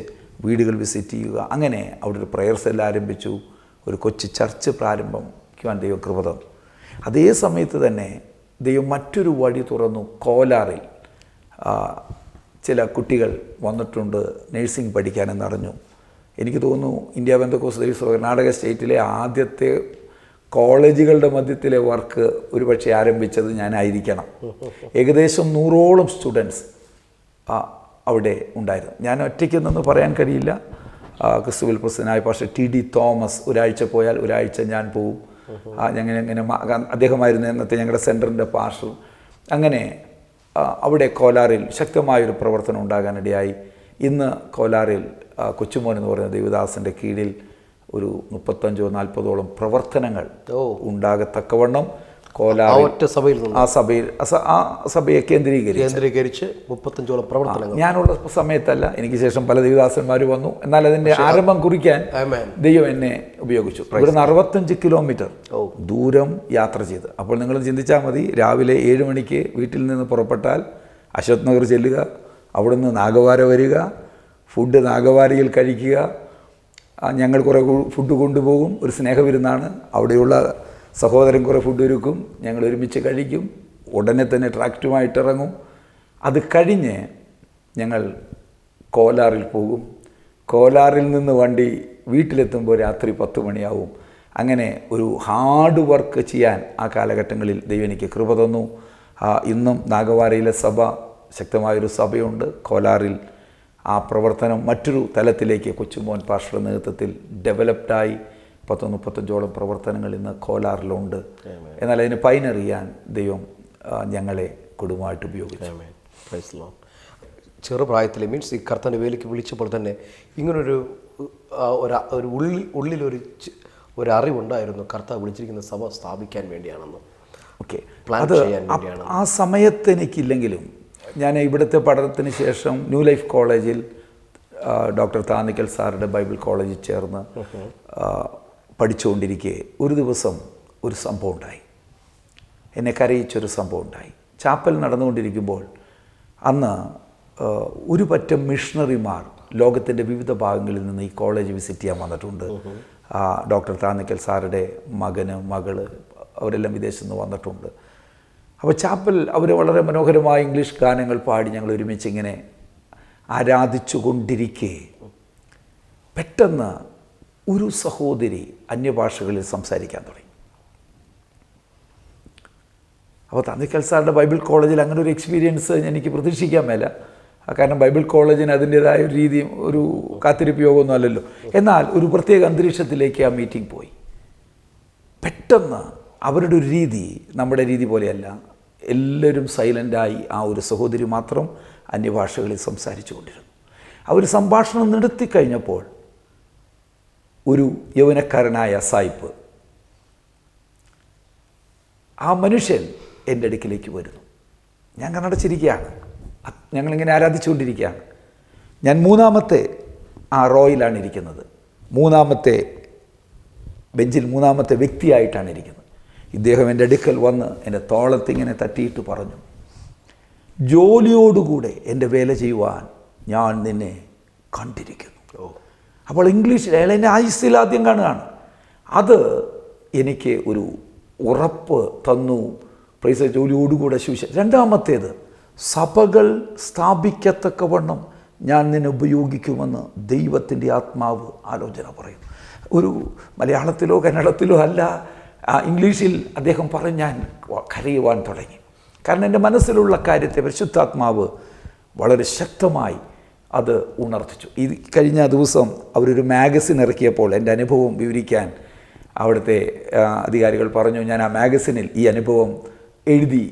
വീടുകൾ വിസിറ്റ് ചെയ്യുക. അങ്ങനെ അവിടെ ഒരു പ്രയർ സെൽ ആരംഭിച്ചു. ഒരു കൊച്ചു ചർച്ച് പ്രാരംഭിക്കുവാൻ ദൈവം കൃപ തന്നു. അതേ സമയത്ത് തന്നെ ദൈവം മറ്റൊരു വഴി തുറന്നു. കോലാറിൽ ചില കുട്ടികൾ വന്നിട്ടുണ്ട് നേഴ്സിംഗ് പഠിക്കാനെന്നറിഞ്ഞു. എനിക്ക് തോന്നുന്നു ഇന്ത്യ പെന്തക്കോസ്ത് കർണാടക സ്റ്റേറ്റിലെ ആദ്യത്തെ കോളേജുകളുടെ മധ്യത്തിലെ വർക്ക് ഒരുപക്ഷെ ആരംഭിച്ചത് ഞാനായിരിക്കണം. ഏകദേശം 100ഓളം സ്റ്റുഡൻസ് അവിടെ ഉണ്ടായിരുന്നു. ഞാൻ ഒറ്റയ്ക്ക് നിന്ന് പറയാൻ കഴിയില്ല. ക്രിസ്തുവിൽ പ്രസിദ്ധനായ പാസ്റ്റർ TD തോമസ് ഒരാഴ്ച പോയാൽ ഒരാഴ്ച ഞാൻ പോവും. ഞങ്ങനെ അദ്ദേഹമായിരുന്നു എന്നത്തെ ഞങ്ങളുടെ സെൻറ്ററിൻ്റെ പാസ്റ്റർ. അങ്ങനെ അവിടെ കോലാറിൽ ശക്തമായൊരു പ്രവർത്തനം ഉണ്ടാകാനിടയായി. ഇന്ന് കോലാറിൽ കൊച്ചുമോൻ എന്ന് പറയുന്ന ദേവദാസൻ്റെ കീഴിൽ ഒരു 35-40ഓളം പ്രവർത്തനങ്ങൾ ഉണ്ടാകത്തക്കവണ്ണം സഭയെ കേന്ദ്രീകരിച്ച് 35ഓളം പ്രവർത്തനങ്ങൾ. ഞാനുള്ള സമയത്തല്ല, എനിക്ക് ശേഷം പല ദേവദാസന്മാർ വന്നു. എന്നാൽ അതിൻ്റെ ആരംഭം കുറിക്കാൻ ദൈവം എന്നെ ഉപയോഗിച്ചു. ഇവിടുന്ന് 65 കിലോമീറ്റർ ദൂരം യാത്ര ചെയ്ത്. അപ്പോൾ നിങ്ങൾ ചിന്തിച്ചാൽ മതി, രാവിലെ 7 മണിക്ക് വീട്ടിൽ നിന്ന് പുറപ്പെട്ടാൽ അശ്വത് നഗർ ചെല്ലുക, അവിടുന്ന് നാഗവാര വരിക, ഫുഡ് നാഗവാരയിൽ കഴിക്കുക. ഞങ്ങൾ കുറേ ഫുഡ് കൊണ്ടുപോകും. ഒരു സ്നേഹവിരുന്നാണ്. അവിടെയുള്ള സഹോദരൻ കുറേ ഫുഡ് ഒരുക്കും, ഞങ്ങൾ ഒരുമിച്ച് കഴിക്കും. ഉടനെ തന്നെ ട്രാക്റ്റുമായിട്ട് ഇറങ്ങും. അത് കഴിഞ്ഞ് ഞങ്ങൾ കോലാറിൽ പോകും. കോലാറിൽ നിന്ന് വണ്ടി വീട്ടിലെത്തുമ്പോൾ രാത്രി 10 മണിയാവും. അങ്ങനെ ഒരു ഹാർഡ് വർക്ക് ചെയ്യാൻ ആ കാലഘട്ടങ്ങളിൽ ദൈവം എനിക്ക് കൃപ തന്നു. ഇന്നും നാഗവാരയിലെ സഭ ശക്തമായൊരു സഭയുണ്ട്. കോലാറിൽ ആ പ്രവർത്തനം മറ്റൊരു തലത്തിലേക്ക് കൊച്ചുമോൻ പാസ്റ്ററുടെ നേതൃത്വത്തിൽ ഡെവലപ്ഡായി 30-35ഓളം പ്രവർത്തനങ്ങൾ ഇന്ന് കോലാറിലുണ്ട്. എന്നാൽ അതിന് പൈനറിയാൻ ദൈവം ഞങ്ങളെ കുടുംബമായിട്ട് ഉപയോഗിച്ചു. ചെറുപ്രായത്തിൽ മീൻസ് ഈ കർത്താവിൻ്റെ വേലയ്ക്ക് വിളിച്ചപ്പോൾ തന്നെ ഇങ്ങനൊരു ഉള്ളിലൊരു ഒരു അറിവുണ്ടായിരുന്നു, കർത്താവ് വിളിച്ചിരിക്കുന്ന സഭ സ്ഥാപിക്കാൻ വേണ്ടിയാണെന്ന്. ഓക്കെ, പ്ലാൻ അത് ചെയ്യാൻ വേണ്ടിയാണ്. ആ സമയത്ത് എനിക്കില്ലെങ്കിലും ഞാൻ ഇവിടുത്തെ പഠനത്തിന് ശേഷം ന്യൂ ലൈഫ് കോളേജിൽ ഡോക്ടർ താന്നിക്കൽ സാറുടെ ബൈബിൾ കോളേജിൽ ചേർന്ന് പഠിച്ചുകൊണ്ടിരിക്കെ ഒരു ദിവസം ഒരു സംഭവം ഉണ്ടായി. എന്നെ കരയിച്ചൊരു സംഭവം ഉണ്ടായി. ചാപ്പൽ നടന്നുകൊണ്ടിരിക്കുമ്പോൾ അന്ന് ഒരു പറ്റം മിഷണറിമാർ ലോകത്തിൻ്റെ വിവിധ ഭാഗങ്ങളിൽ നിന്ന് ഈ കോളേജ് വിസിറ്റ് ചെയ്യാൻ വന്നിട്ടുണ്ട്. ഡോക്ടർ താന്നിക്കൽ സാറുടെ മകള് അവരെല്ലാം വിദേശത്ത് നിന്ന് വന്നിട്ടുണ്ട്. അപ്പോൾ ചാപ്പൽ അവർ വളരെ മനോഹരമായ ഇംഗ്ലീഷ് ഗാനങ്ങൾ പാടി ഞങ്ങൾ ഒരുമിച്ച് ഇങ്ങനെ ആരാധിച്ചു കൊണ്ടിരിക്കെ പെട്ടെന്ന് ഒരു സഹോദരി അന്യഭാഷകളിൽ സംസാരിക്കാൻ തുടങ്ങി. അപ്പോൾ താന്നിക്കൽ സാറുടെ ബൈബിൾ കോളേജിൽ അങ്ങനെ ഒരു എക്സ്പീരിയൻസ് എനിക്ക് പ്രതീക്ഷിക്കാൻ മേല. കാരണം ബൈബിൾ കോളേജിന് അതിൻ്റേതായ ഒരു രീതിയും ഒരു കാത്തിരിപ്പ് യോഗമൊന്നും അല്ലല്ലോ. എന്നാൽ ഒരു പ്രത്യേക അന്തരീക്ഷത്തിലേക്ക് ആ മീറ്റിംഗ് പോയി. പെട്ടെന്ന് അവരുടെ ഒരു രീതി നമ്മുടെ രീതി പോലെയല്ല. എല്ലാവരും സൈലൻ്റായി. ആ ഒരു സഹോദരി മാത്രം അന്യഭാഷകളിൽ സംസാരിച്ചു കൊണ്ടിരുന്നു. അവർ സംഭാഷണം നടത്തിക്കഴിഞ്ഞപ്പോൾ ഒരു യൗവനക്കാരനായ സായിപ്പ്, ആ മനുഷ്യൻ എൻ്റെ അടുക്കിലേക്ക് വരുന്നു. ഞാൻ കണ്ണടച്ചിരിക്കുകയാണ്. ഞങ്ങളിങ്ങനെ ആരാധിച്ചുകൊണ്ടിരിക്കുകയാണ്. ഞാൻ 3ാമത്തെ ആ റോയിലാണ് ഇരിക്കുന്നത്. 3ാമത്തെ ബെഞ്ചിൽ 3ാമത്തെ വ്യക്തിയായിട്ടാണ് ഇരിക്കുന്നത്. ഇദ്ദേഹം എൻ്റെ അടുക്കൽ വന്ന് എൻ്റെ തോളത്തിങ്ങനെ തട്ടിയിട്ട് പറഞ്ഞു, ജോലിയോടുകൂടെ എൻ്റെ വേല ചെയ്യുവാൻ ഞാൻ നിന്നെ കണ്ടിരിക്കുന്നു. അപ്പോൾ ഇംഗ്ലീഷിൽ അയാൾ എന്നെ ആയുസ്സിൽ ആദ്യം കാണുകയാണ്. അത് എനിക്ക് ഒരു ഉറപ്പ് തന്നു. പ്രൈസ് ജോലിയോടുകൂടെ സുവിശേഷം. 2ാമത്തേത്, സഭകൾ സ്ഥാപിക്കത്തക്കവണ്ണം ഞാൻ നിന്നെ ഉപയോഗിക്കുമെന്ന് ദൈവത്തിൻ്റെ ആത്മാവ് ആലോചന പറയും. ഒരു മലയാളത്തിലോ കന്നഡത്തിലോ അല്ല, ഇംഗ്ലീഷിൽ അദ്ദേഹം പറഞ്ഞ് ഞാൻ കരയുവാൻ തുടങ്ങി. കാരണം എൻ്റെ മനസ്സിലുള്ള കാര്യത്തെ പരിശുദ്ധാത്മാവ് വളരെ ശക്തമായി അത് ഉണർത്തിച്ചു. ഈ കഴിഞ്ഞ ദിവസം അവരൊരു മാഗസിൻ ഇറക്കിയപ്പോൾ എൻ്റെ അനുഭവം വിവരിക്കാൻ അവിടുത്തെ അധികാരികൾ പറഞ്ഞു, ഞാൻ ആ മാഗസിനിൽ ഈ അനുഭവം എഴുതി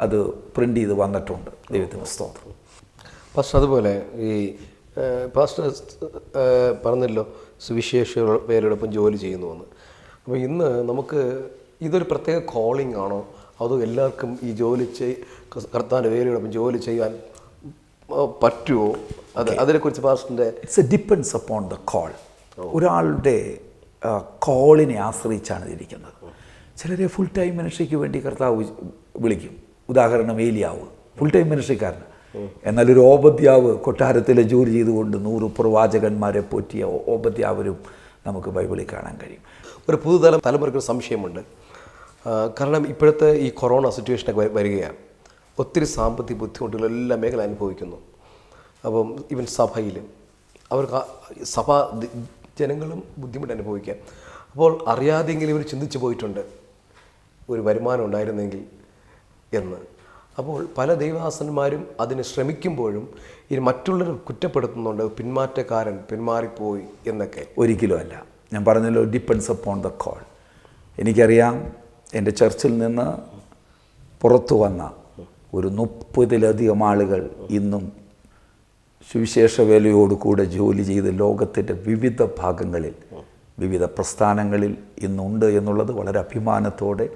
അത് പ്രിൻ്റ് ചെയ്ത് വന്നിട്ടുണ്ട്. ദൈവത്തിന് സ്തോത്രം. പാസ്റ്റർ, അതുപോലെ ഈ പാസ്റ്റർ പറഞ്ഞല്ലോ സുവിശേഷ വേലയോടൊപ്പം ജോലി ചെയ്യുന്നുവെന്ന്. അപ്പോൾ ഇന്ന് നമുക്ക് ഇതൊരു പ്രത്യേക കോളിംഗ് ആണോ, അതോ എല്ലാവർക്കും ഈ ജോലി കർത്താവിൻ്റെ വേലയോടൊപ്പം ജോലി ചെയ്യാൻ പറ്റുമോ? അതിനെക്കുറിച്ച് പാസ്റ്ററിൻ്റെ it's a depends upon the call. ഒരാളുടെ കോളിനെ ആശ്രയിച്ചാണ് ഇരിക്കുന്നത്. ചിലരെ ഫുൾ ടൈം മിനിസ്ട്രിക്ക് വേണ്ടി കർത്താവ് വിളിക്കും. ഉദാഹരണം ഏലിയാവ് ഫുൾ ടൈം മിനിസ്ട്രിക്കാരന്. എന്നാൽ ഒരു ഓബദ്യാവ് കൊട്ടാരത്തിലെ ജോലി ചെയ്തുകൊണ്ട് 100 പ്രവാചകന്മാരെ പോറ്റിയ ഓബദ്യാവരും നമുക്ക് ബൈബിളിൽ കാണാൻ കഴിയും. ഒരു തലമുറയ്ക്ക് സംശയമുണ്ട്. കാരണം ഇപ്പോഴത്തെ ഈ കൊറോണ സിറ്റുവേഷനൊക്കെ വരികയാണ്. ഒത്തിരി സാമ്പത്തിക ബുദ്ധിമുട്ടുകൾ എല്ലാ മേഖല അനുഭവിക്കുന്നു. അപ്പം ഈവൻ സഭയിലും അവർക്ക് സഭാ ജനങ്ങളും ബുദ്ധിമുട്ട് അനുഭവിക്കാം. അപ്പോൾ അറിയാതെങ്കിലും ഇവർ ചിന്തിച്ചു പോയിട്ടുണ്ട് ഒരു വരുമാനം ഉണ്ടായിരുന്നെങ്കിൽ എന്ന്. അപ്പോൾ പല ദൈവദാസന്മാരും അതിന് ശ്രമിക്കുമ്പോഴും ഇത് മറ്റുള്ളവർ കുറ്റപ്പെടുത്തുന്നുണ്ട്, പിന്മാറ്റക്കാരൻ പിന്മാറിപ്പോയി എന്നൊക്കെ. ഒരിക്കലും അല്ല. ഞാൻ പറഞ്ഞല്ലോ, ഡിപ്പെൻഡ്സ് അപ്പോൺ ദ കോൾ. എനിക്കറിയാം, എൻ്റെ ചർച്ചിൽ നിന്ന് പുറത്തു വന്ന ഒരു 30-ലധികം ആളുകൾ ഇന്നും സുവിശേഷ വേലയോടുകൂടെ ജോലി ചെയ്ത് ലോകത്തിൻ്റെ വിവിധ ഭാഗങ്ങളിൽ വിവിധ പ്രസ്ഥാനങ്ങളിൽ ഇന്നുണ്ട് എന്നുള്ളത് വളരെ അഭിമാനത്തോടെ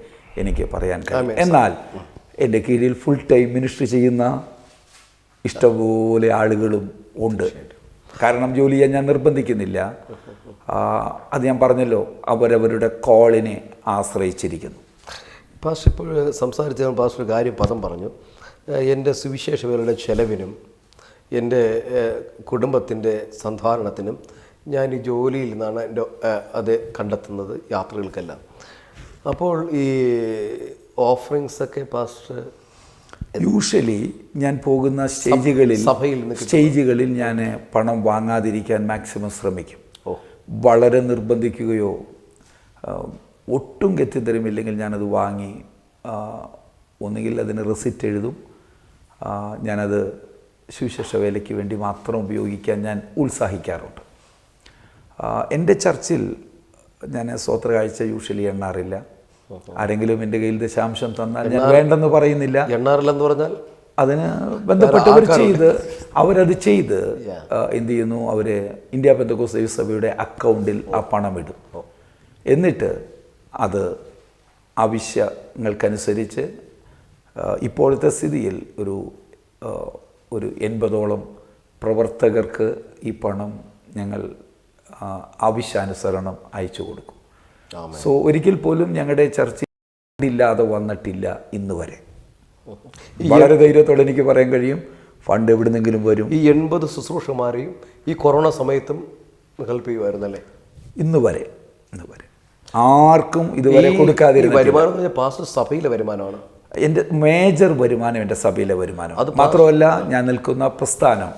എനിക്ക് പറയാൻ കഴിയും. എന്നാൽ എൻ്റെ കീഴിൽ ഫുൾ ടൈം മിനിസ്ട്രി ചെയ്യുന്ന ഇഷ്ടംപോലെ ആളുകളും ഉണ്ട്. കാരണം ജോലി ചെയ്യാൻ ഞാൻ നിർബന്ധിക്കുന്നില്ല. അത് ഞാൻ പറഞ്ഞല്ലോ, അവരവരുടെ കോളിനെ ആശ്രയിച്ചിരിക്കുന്നു. പാസ്റ്റർ ഇപ്പോൾ സംസാരിച്ച പാസ്റ്റർ പദം പറഞ്ഞു, എൻ്റെ സുവിശേഷ വേലയുടെ ചെലവിനും എൻ്റെ കുടുംബത്തിൻ്റെ സന്ധാരണത്തിനും ഞാൻ ഈ ജോലിയിൽ നിന്നാണ് അത് കണ്ടെത്തുന്നത്, യാത്രകൾക്കെല്ലാം. അപ്പോൾ ഈ ഓഫറിങ്സ് ഒക്കെ പാസ്റ്റർ യൂഷ്വലി ഞാൻ പോകുന്ന സ്റ്റേജുകളിൽ ഞാൻ പണം വാങ്ങാതിരിക്കാൻ മാക്സിമം ശ്രമിക്കും. വളരെ നിർബന്ധിക്കുകയോ ഒട്ടും ഗത്യന്തരമില്ലെങ്കിൽ ഞാനത് വാങ്ങി ഒന്നുകിൽ അതിന് റെസിപ്റ്റ് എഴുതും. ഞാനത് സുവിശേഷ വേലയ്ക്ക് വേണ്ടി മാത്രം ഉപയോഗിക്കാൻ ഞാൻ ഉത്സാഹിക്കാറുണ്ട്. എൻ്റെ ചർച്ചിൽ ഞാൻ സ്വോത്ര കാഴ്ച യൂഷ്വലി എണ്ണാറില്ല. ആരെങ്കിലും എൻ്റെ കയ്യിൽ ദശാംശം തന്നാൽ ഞാൻ വേണ്ടെന്ന് പറയുന്നില്ല. എണ്ണാറില്ലെന്ന് പറഞ്ഞാൽ അതിന് ബന്ധപ്പെട്ടവർ അവരത് ചെയ്ത് എന്ത് ചെയ്യുന്നു, അവർ ഇന്ത്യ പെന്തക്കോസ്ത് ദൈവസഭയുടെ അക്കൗണ്ടിൽ ആ പണം ഇടും. എന്നിട്ട് അത് ആവശ്യങ്ങൾക്കനുസരിച്ച് ഇപ്പോഴത്തെ സ്ഥിതിയിൽ ഒരു 80ഓളം പ്രവർത്തകർക്ക് ഈ പണം ഞങ്ങൾ ആവശ്യാനുസരണം അയച്ചു കൊടുക്കും. സോ ഒരിക്കൽ പോലും ഞങ്ങളുടെ ചർച്ച ഇല്ലാതെ വന്നിട്ടില്ല ഇന്ന് വരെ. വളരെ ധൈര്യത്തോടെ എനിക്ക് പറയാൻ കഴിയും, ഫണ്ട് എവിടുന്നെങ്കിലും വരും. ഈ 80 ശുശ്രൂഷമാരെയും ഈ കൊറോണ സമയത്തും ഹെൽപ്പ് ചെയ്യുമായിരുന്നല്ലേ? ഇന്ന് വരെ ആർക്കും ഇതുവരെ കൊടുക്കാതിരുന്ന വരുമാനം പാസ്റ്റർ സഭയിലെ വരുമാനമാണ്. എൻ്റെ മേജർ വരുമാനം എൻ്റെ സഭയിലെ വരുമാനം. അത് മാത്രമല്ല, ഞാൻ നിൽക്കുന്ന പ്രസ്ഥാനം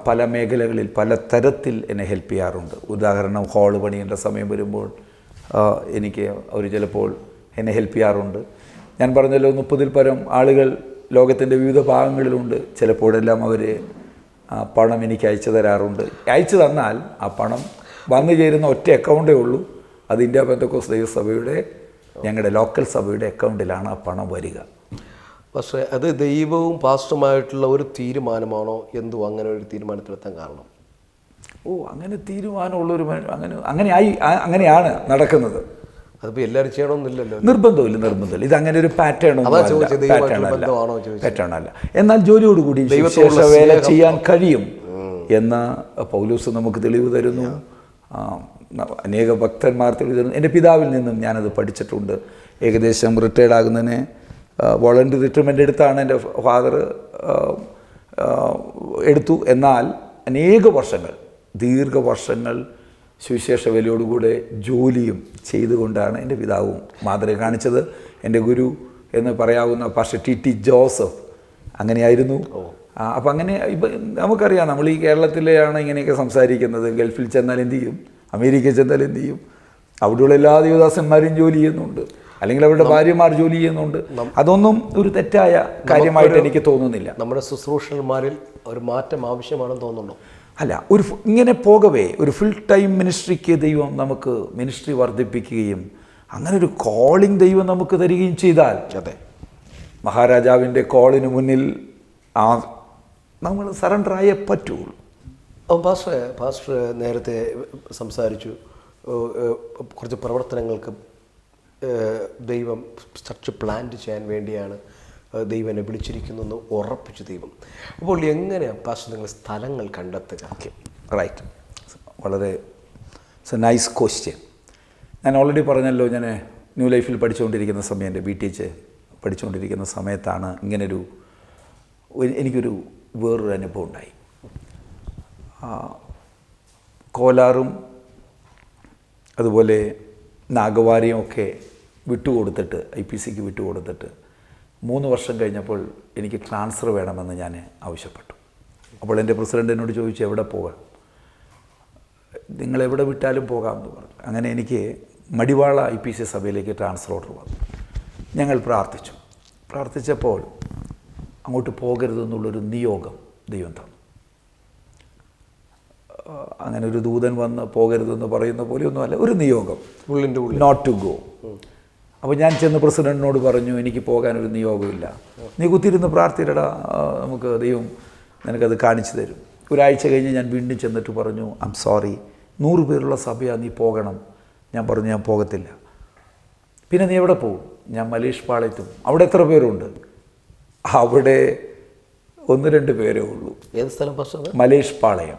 പല മേഖലകളിൽ പല തരത്തിൽ എന്നെ ഹെൽപ്പ് ചെയ്യാറുണ്ട്. ഉദാഹരണം, ഹാള് പണിയേണ്ട സമയം വരുമ്പോൾ എനിക്ക് അവർ ചിലപ്പോൾ എന്നെ ഹെൽപ്പ് ചെയ്യാറുണ്ട്. ഞാൻ പറഞ്ഞല്ലോ, 30-ൽ പരം ആളുകൾ ലോകത്തിൻ്റെ വിവിധ ഭാഗങ്ങളിലുണ്ട്. ചിലപ്പോഴെല്ലാം അവർ പണം എനിക്ക് അയച്ചു തരാറുണ്ട്. അയച്ചു തന്നാൽ ആ പണം വന്നു ചേരുന്ന ഒറ്റ അക്കൗണ്ടേ ഉള്ളൂ. അത് ഇന്ത്യ പെന്തക്കോസ്ത് ദൈവസഭയുടെ ഞങ്ങളുടെ ലോക്കൽ സഭയുടെ അക്കൗണ്ടിലാണ് ആ പണം വരിക. പക്ഷേ അത് ദൈവവും പാസ്റ്ററുമായിട്ടുള്ള ഒരു തീരുമാനമാണോ? എന്തോ അങ്ങനെ ഒരു തീരുമാനത്തിലെത്താൻ കാരണം? അങ്ങനെ തീരുമാനമുള്ളൊരു അങ്ങനെയാണ് നടക്കുന്നത്. അതിപ്പോൾ എല്ലാവരും ചെയ്യണമെന്നില്ലല്ലോ. നിർബന്ധമില്ല. ഇത് അങ്ങനെ ഒരു പാറ്റേൺ അല്ല. എന്നാൽ ജോലിയോടുകൂടി സുവിശേഷ വേല ചെയ്യാൻ കഴിയും എന്ന പൗലോസ് നമുക്ക് തെളിവ് തരുന്നു. അനേക ഭക്തന്മാർ തെളിവ് തരുന്നു. എൻ്റെ പിതാവിൽ നിന്നും ഞാനത് പഠിച്ചിട്ടുണ്ട്. ഏകദേശം റിട്ടയർഡ് ആകുന്നതിന് വോളണ്ടറി റിട്ടയർമെൻ്റ് എടുത്താണ് എൻ്റെ ഫാദർ എടുത്തു. എന്നാൽ അനേക വർഷങ്ങൾ, ദീർഘവർഷങ്ങൾ സുവിശേഷ വേലയോടുകൂടെ ജോലിയും ചെയ്തുകൊണ്ടാണ് എൻ്റെ പിതാവും മാതൃക കാണിച്ചത്. എൻ്റെ ഗുരു എന്ന് പറയാവുന്ന പാസ്റ്റർ ടി ജോസഫ് അങ്ങനെയായിരുന്നു. അപ്പം അങ്ങനെ ഇപ്പം നമുക്കറിയാം, നമ്മൾ ഈ കേരളത്തിലെയാണ് ഇങ്ങനെയൊക്കെ സംസാരിക്കുന്നത്. ഗൾഫിൽ ചെന്നാൽ എന്ത് ചെയ്യും, അമേരിക്കയിൽ ചെന്നാൽ എന്ത് ചെയ്യും, അവിടെയുള്ള എല്ലാ ദേവദാസന്മാരും ജോലി ചെയ്യുന്നുണ്ട്, അല്ലെങ്കിൽ അവരുടെ ഭാര്യമാർ ജോലി ചെയ്യുന്നുണ്ട്. അതൊന്നും ഒരു തെറ്റായ കാര്യമായിട്ട് എനിക്ക് തോന്നുന്നില്ല. നമ്മുടെ ശുശ്രൂഷകന്മാരിൽ ഒരു മാറ്റം ആവശ്യമാണെന്ന് തോന്നുന്നു. അല്ല, ഇങ്ങനെ പോകവേ ഒരു ഫുൾ ടൈം മിനിസ്ട്രിക്ക് ദൈവം നമുക്ക് മിനിസ്ട്രി വർദ്ധിപ്പിക്കുകയും അങ്ങനെ ഒരു കോളിംഗ് ദൈവം നമുക്ക് തരികയും ചെയ്താൽ, അതെ, മഹാരാജാവിൻ്റെ കോളിന് മുന്നിൽ നമ്മൾ സറണ്ടർ ആയേ പറ്റുള്ളൂ. പാസ്റ്റർ നേരത്തെ സംസാരിച്ചു, കുറച്ച് പ്രവർത്തനങ്ങൾക്ക് ദൈവം ചർച്ച് പ്ലാന്റ് ചെയ്യാൻ വേണ്ടിയാണ് ദൈവം എന്നെ വിളിച്ചിരിക്കുന്നു ഉറപ്പിച്ചു ദൈവം. അപ്പോൾ എങ്ങനെയാണ് പാസ്റ്റർ നിങ്ങൾ സ്ഥലങ്ങൾ കണ്ടെത്തുക? ഓക്കെ, റൈറ്റ്, വളരെ നൈസ് ക്വസ്റ്റ്യൻ. ഞാൻ ഓൾറെഡി പറഞ്ഞല്ലോ, ഞാൻ ന്യൂ ലൈഫിൽ പഠിച്ചുകൊണ്ടിരിക്കുന്ന സമയം, എൻ്റെ BTech പഠിച്ചുകൊണ്ടിരിക്കുന്ന സമയത്താണ് എനിക്കൊരു വേറൊരു അനുഭവം ഉണ്ടായി. കോലാറും അതുപോലെ നാഗവാരിയും ഒക്കെ വിട്ടുകൊടുത്തിട്ട്, IPCക്ക് വിട്ടുകൊടുത്തിട്ട് 3 വർഷം കഴിഞ്ഞപ്പോൾ എനിക്ക് ട്രാൻസ്ഫർ വേണമെന്ന് ഞാൻ ആവശ്യപ്പെട്ടു. അപ്പോൾ എൻ്റെ പ്രസിഡൻ്റ് എന്നോട് ചോദിച്ചു, എവിടെ പോകാം, നിങ്ങളെവിടെ വിട്ടാലും പോകാമെന്ന് പറഞ്ഞു. അങ്ങനെ എനിക്ക് മടിവാള IPC സഭയിലേക്ക് ട്രാൻസ്ഫർ ഓർഡർ വന്നു. ഞങ്ങൾ പ്രാർത്ഥിച്ചപ്പോൾ അങ്ങോട്ട് പോകരുതെന്നുള്ളൊരു നിയോഗം ദൈവം തന്നു. അങ്ങനെ ഒരു ദൂതൻ വന്ന് പോകരുതെന്ന് പറയുന്ന പോലെയൊന്നുമല്ല, ഒരു നിയോഗം, നോട്ട് ടു ഗോ. അപ്പോൾ ഞാൻ ചെന്ന് പ്രസിഡൻറ്റിനോട് പറഞ്ഞു, എനിക്ക് പോകാനൊരു നിയോഗമില്ല, നീ കുത്തിയിരുന്ന് പ്രാർത്ഥിരടാ, നമുക്ക് ദൈവം നിനക്കത് കാണിച്ചു തരും. ഒരാഴ്ച കഴിഞ്ഞ് ഞാൻ വീണ്ടും ചെന്നിട്ട് പറഞ്ഞു, ഐം സോറി, 100 പേരുള്ള സഭയാണ്, നീ പോകണം. ഞാൻ പറഞ്ഞു, ഞാൻ പോകത്തില്ല. പിന്നെ നീ എവിടെ പോകും? ഞാൻ മലേഷ് പാളയത്തും. അവിടെ എത്ര പേരുണ്ട്? അവിടെ 1-2 പേരേ ഉള്ളൂ. ഏത് സ്ഥലം പാസ്റ്റർ? മലേഷ് പാളയം.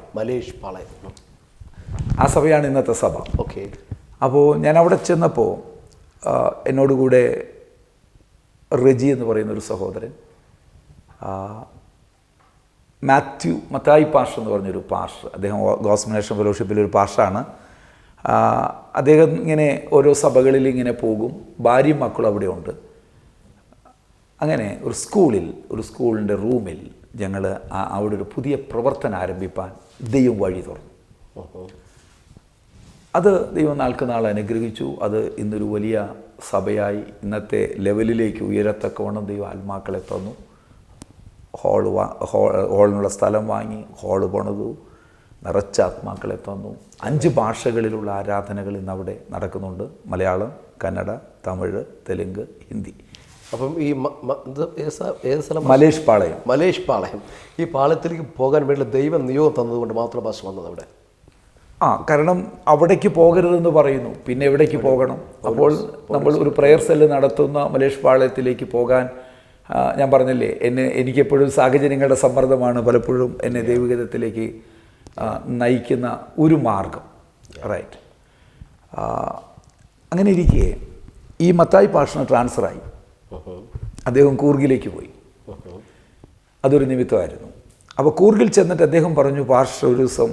ആ സഭയാണ് ഇന്നത്തെ സഭ. ഓക്കെ. അപ്പോൾ ഞാൻ അവിടെ ചെന്നപ്പോൾ എന്നോടുകൂടെ റെജി എന്ന് പറയുന്നൊരു സഹോദരൻ, മത്തായി പാസ്റ്റർ എന്ന് പറഞ്ഞൊരു പാസ്റ്റർ, അദ്ദേഹം ഗോസ്പൽ നേഷൻ ഫെലോഷിപ്പിലൊരു പാസ്റ്ററാണ്. അദ്ദേഹം ഇങ്ങനെ ഓരോ സഭകളിൽ ഇങ്ങനെ പോകും, ഭാര്യയും മക്കളും അവിടെ ഉണ്ട്. അങ്ങനെ ഒരു സ്കൂളിൻ്റെ റൂമിൽ ഞങ്ങൾ അവിടെ ഒരു പുതിയ പ്രവർത്തനം ആരംഭിപ്പാൻ ദൈവം വഴി തുറന്നു. അത് ദൈവം നാൾക്ക് നാൾ അനുഗ്രഹിച്ചു. അത് ഇന്നൊരു വലിയ സഭയായി ഇന്നത്തെ ലെവലിലേക്ക് ഉയരത്തക്കവണ്ണം ദൈവം ആത്മാക്കളെ തന്നു. ഹോളിനുള്ള സ്ഥലം വാങ്ങി, ഹോള് പണിതു, നിറച്ച ആത്മാക്കളെ തന്നു. 5 ഭാഷകളിലുള്ള ആരാധനകൾ ഇന്നവിടെ നടക്കുന്നുണ്ട്: മലയാളം, കന്നഡ, തമിഴ്, തെലുങ്ക്, ഹിന്ദി. അപ്പം ഈ ഏത് സ്ഥലം? മലേഷ് പാളയം. ഈ പാളയത്തിലേക്ക് പോകാൻ വേണ്ടി ദൈവം നിയോഗം തന്നതുകൊണ്ട് മാത്രം പാസ്റ്റർ വന്നത് അവിടെ. കാരണം അവിടേക്ക് പോകരുതെന്ന് പറയുന്നു, പിന്നെ എവിടേക്ക് പോകണം? അപ്പോൾ നമ്മൾ ഒരു പ്രയർ സെല്ല് നടത്തുന്ന മലേഷ് പാളയത്തിലേക്ക് പോകാൻ, ഞാൻ പറഞ്ഞില്ലേ, എനിക്കെപ്പോഴും സാഹചര്യങ്ങളുടെ സമ്മർദ്ദമാണ് പലപ്പോഴും എന്നെ ദൈവഗീതത്തിലേക്ക് നയിക്കുന്ന ഒരു മാർഗം. റൈറ്റ്. അങ്ങനെ ഇരിക്കെ ഈ മത്തായി പാസ്റ്റർ ട്രാൻസ്ഫറായി. അദ്ദേഹം കൂർഗിലേക്ക് പോയി. അതൊരു നിമിത്തമായിരുന്നു. അപ്പോൾ കൂർഗിൽ ചെന്നിട്ട് അദ്ദേഹം പറഞ്ഞു, പാസ്റ്റർ ഒരു ദിവസം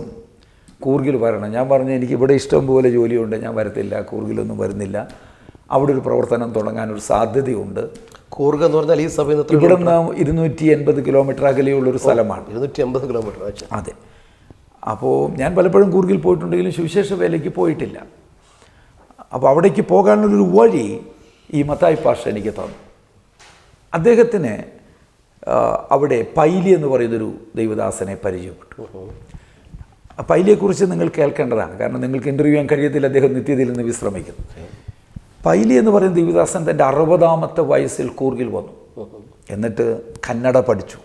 കൂർഗിൽ വരണം. ഞാൻ പറഞ്ഞു, എനിക്ക് ഇവിടെ ഇഷ്ടം പോലെ ജോലിയുണ്ട്, ഞാൻ വരത്തില്ല, കൂർഗിലൊന്നും വരുന്നില്ല. അവിടെ ഒരു പ്രവർത്തനം തുടങ്ങാനൊരു സാധ്യതയുണ്ട്. കൂർഗ് എന്ന് പറഞ്ഞാൽ ഈ സഭയിൽ നിന്ന് ഇവിടെ നിന്ന് 280 കിലോമീറ്റർ അകലെയുള്ളൊരു സ്ഥലമാണ്. 280 കിലോമീറ്റർ. അതെ. അപ്പോൾ ഞാൻ പലപ്പോഴും കൂർഗിൽ പോയിട്ടുണ്ടെങ്കിലും സുവിശേഷ വേലയ്ക്ക് പോയിട്ടില്ല. അപ്പോൾ അവിടേക്ക് പോകാനുള്ളൊരു വഴി ഈ മത്തായി പാസ്റ്റർ എനിക്ക് തന്നു. അദ്ദേഹത്തിന് അവിടെ പൈലി എന്ന് പറയുന്നൊരു ദൈവദാസനെ പരിചയപ്പെട്ടു. പൈലിയെക്കുറിച്ച് നിങ്ങൾ കേൾക്കേണ്ടതാണ്, കാരണം നിങ്ങൾക്ക് ഇൻ്റർവ്യൂ ചെയ്യാൻ കഴിയത്തില്ല, അദ്ദേഹം നിത്യതയിൽ നിന്ന് വിശ്രമിക്കുന്നു. പൈലി എന്ന് പറയുന്ന ദൈവദാസൻ തൻ്റെ 60ാമത്തെ വയസ്സിൽ കൂർഗിൽ വന്നു. എന്നിട്ട് കന്നഡ പഠിച്ചു,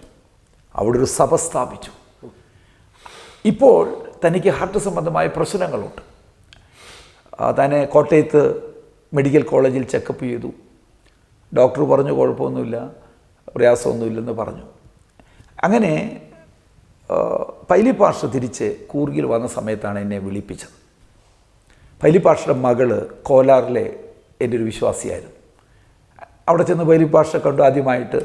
അവിടെ ഒരു സഭ സ്ഥാപിച്ചു. ഇപ്പോൾ തനിക്ക് ഹാർട്ട് സംബന്ധമായ പ്രശ്നങ്ങളുണ്ട്. തന്നെ കോട്ടയത്ത് മെഡിക്കൽ കോളേജിൽ ചെക്കപ്പ് ചെയ്തു. ഡോക്ടർ പറഞ്ഞു കുഴപ്പമൊന്നുമില്ല, പ്രയാസമൊന്നുമില്ലെന്ന് പറഞ്ഞു. അങ്ങനെ പൈലി പാസ്റ്റർ തിരിച്ച് കൂർഗിൽ വന്ന സമയത്താണ് എന്നെ വിളിപ്പിച്ചത്. പൈലി പാസ്റ്ററുടെ മകള് കോലാറിലെ എൻ്റെ ഒരു വിശ്വാസിയായിരുന്നു. അവിടെ ചെന്ന് പൈലി പാസ്റ്ററെ കണ്ടു ആദ്യമായിട്ട്.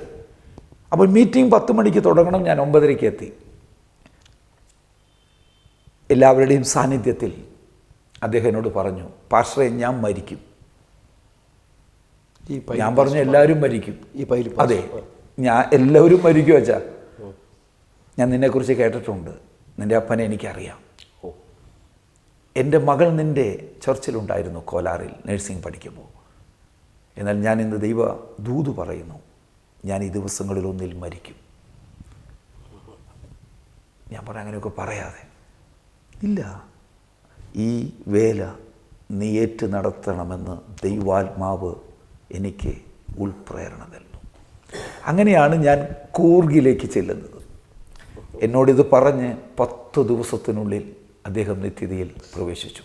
അപ്പോൾ മീറ്റിംഗ് 10 മണിക്ക് തുടങ്ങണം, ഞാൻ 9:30 എത്തി. എല്ലാവരുടെയും സാന്നിധ്യത്തിൽ അദ്ദേഹം എന്നോട് പറഞ്ഞു, പാസ്റ്ററെ ഞാൻ മരിക്കും. ഞാൻ പറഞ്ഞു, എല്ലാവരും മരിക്കും. അതെ, എല്ലാവരും മരിക്കും വെച്ചാ. ഞാൻ നിന്നെക്കുറിച്ച് കേട്ടിട്ടുണ്ട്, നിൻ്റെ അപ്പനെ എനിക്കറിയാം. എൻ്റെ മകൾ നിൻ്റെ ചർച്ചിലുണ്ടായിരുന്നു കോലാറിൽ നഴ്സിംഗ് പഠിക്കുമ്പോൾ. എന്നാൽ ഞാൻ ഇന്ന് ദൈവ ദൂത് പറയുന്നു, ഞാൻ ഈ ദിവസങ്ങളിലൊന്നിൽ മരിക്കും. ഞാൻ പറഞ്ഞു, അങ്ങനെയൊക്കെ പറയാതെ. ഇല്ല, ഈ വേല നീ ഏറ്റു നടത്തണമെന്ന് ദൈവാത്മാവ് എനിക്ക് ഉൾപ്രേരണ തരുന്നു. അങ്ങനെയാണ് ഞാൻ കൂർഗിലേക്ക് ചെല്ലുന്നത്. എന്നോടിത് പറഞ്ഞ് 10 ദിവസത്തിനുള്ളിൽ അദ്ദേഹം നിത്യതയിൽ പ്രവേശിച്ചു.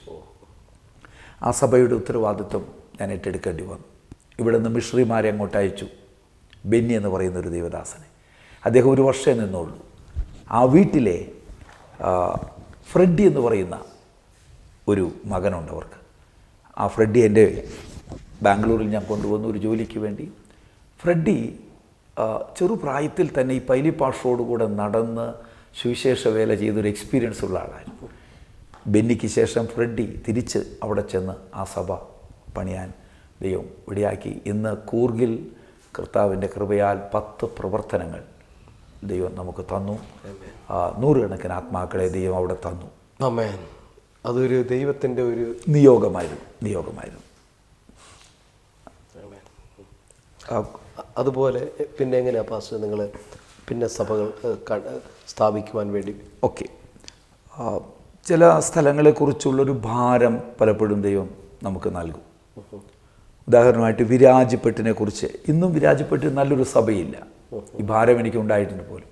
ആ സഭയുടെ ഉത്തരവാദിത്വം ഞാൻ ഏറ്റെടുക്കേണ്ടി വന്നു. ഇവിടെ നിന്ന് മിഷണറിമാരെ അങ്ങോട്ട് അയച്ചു. ബെന്നി എന്ന് പറയുന്നൊരു ദേവദാസനെ. അദ്ദേഹം 1 വർഷമേ നിന്നുള്ളൂ. ആ വീട്ടിലെ ഫ്രെഡി എന്ന് പറയുന്ന ഒരു മകനുണ്ട് അവർക്ക്. ആ ഫ്രെഡി എൻ്റെ ബാംഗ്ലൂരിൽ ഞാൻ കൊണ്ടുവന്നു ഒരു ജോലിക്ക് വേണ്ടി. ഫ്രെഡി ചെറുപ്രായത്തിൽ തന്നെ ഈ പൈലി പാസ്റ്ററോടുകൂടെ നടന്ന് സുവിശേഷ വേല ചെയ്തൊരു എക്സ്പീരിയൻസ് ഉള്ള ആളായിരുന്നു. ബെന്നിക്ക് ശേഷം ഫ്രെഡി തിരിച്ച് അവിടെ ചെന്ന് ആ സഭ പണിയാൻ ദൈവം ഇടയാക്കി. ഇന്ന് കൂർഗിൽ കർത്താവിൻ്റെ കൃപയാൽ 10 പ്രവർത്തനങ്ങൾ ദൈവം നമുക്ക് തന്നു. 100 കണക്കിന് ആത്മാക്കളെ ദൈവം അവിടെ തന്നു. ആമേൻ. അതൊരു ദൈവത്തിൻ്റെ ഒരു നിയോഗമായിരുന്നു. അതുപോലെ പിന്നെ എങ്ങനെയാണ് പാസ്റ്റർ നിങ്ങൾ പിന്നെ സഭകൾ സ്ഥാപിക്കുവാൻ വേണ്ടി? ഓക്കെ, ചില സ്ഥലങ്ങളെക്കുറിച്ചുള്ളൊരു ഭാരം പലപ്പോഴും ദൈവം നമുക്ക് നൽകും. ഉദാഹരണമായിട്ട് വിരാജിപ്പെട്ടിനെ കുറിച്ച്. ഇന്നും വിരാജിപ്പെട്ട് നല്ലൊരു സഭയില്ല. ഈ ഭാരം എനിക്ക് ഉണ്ടായിട്ടുണ്ട് പോലും.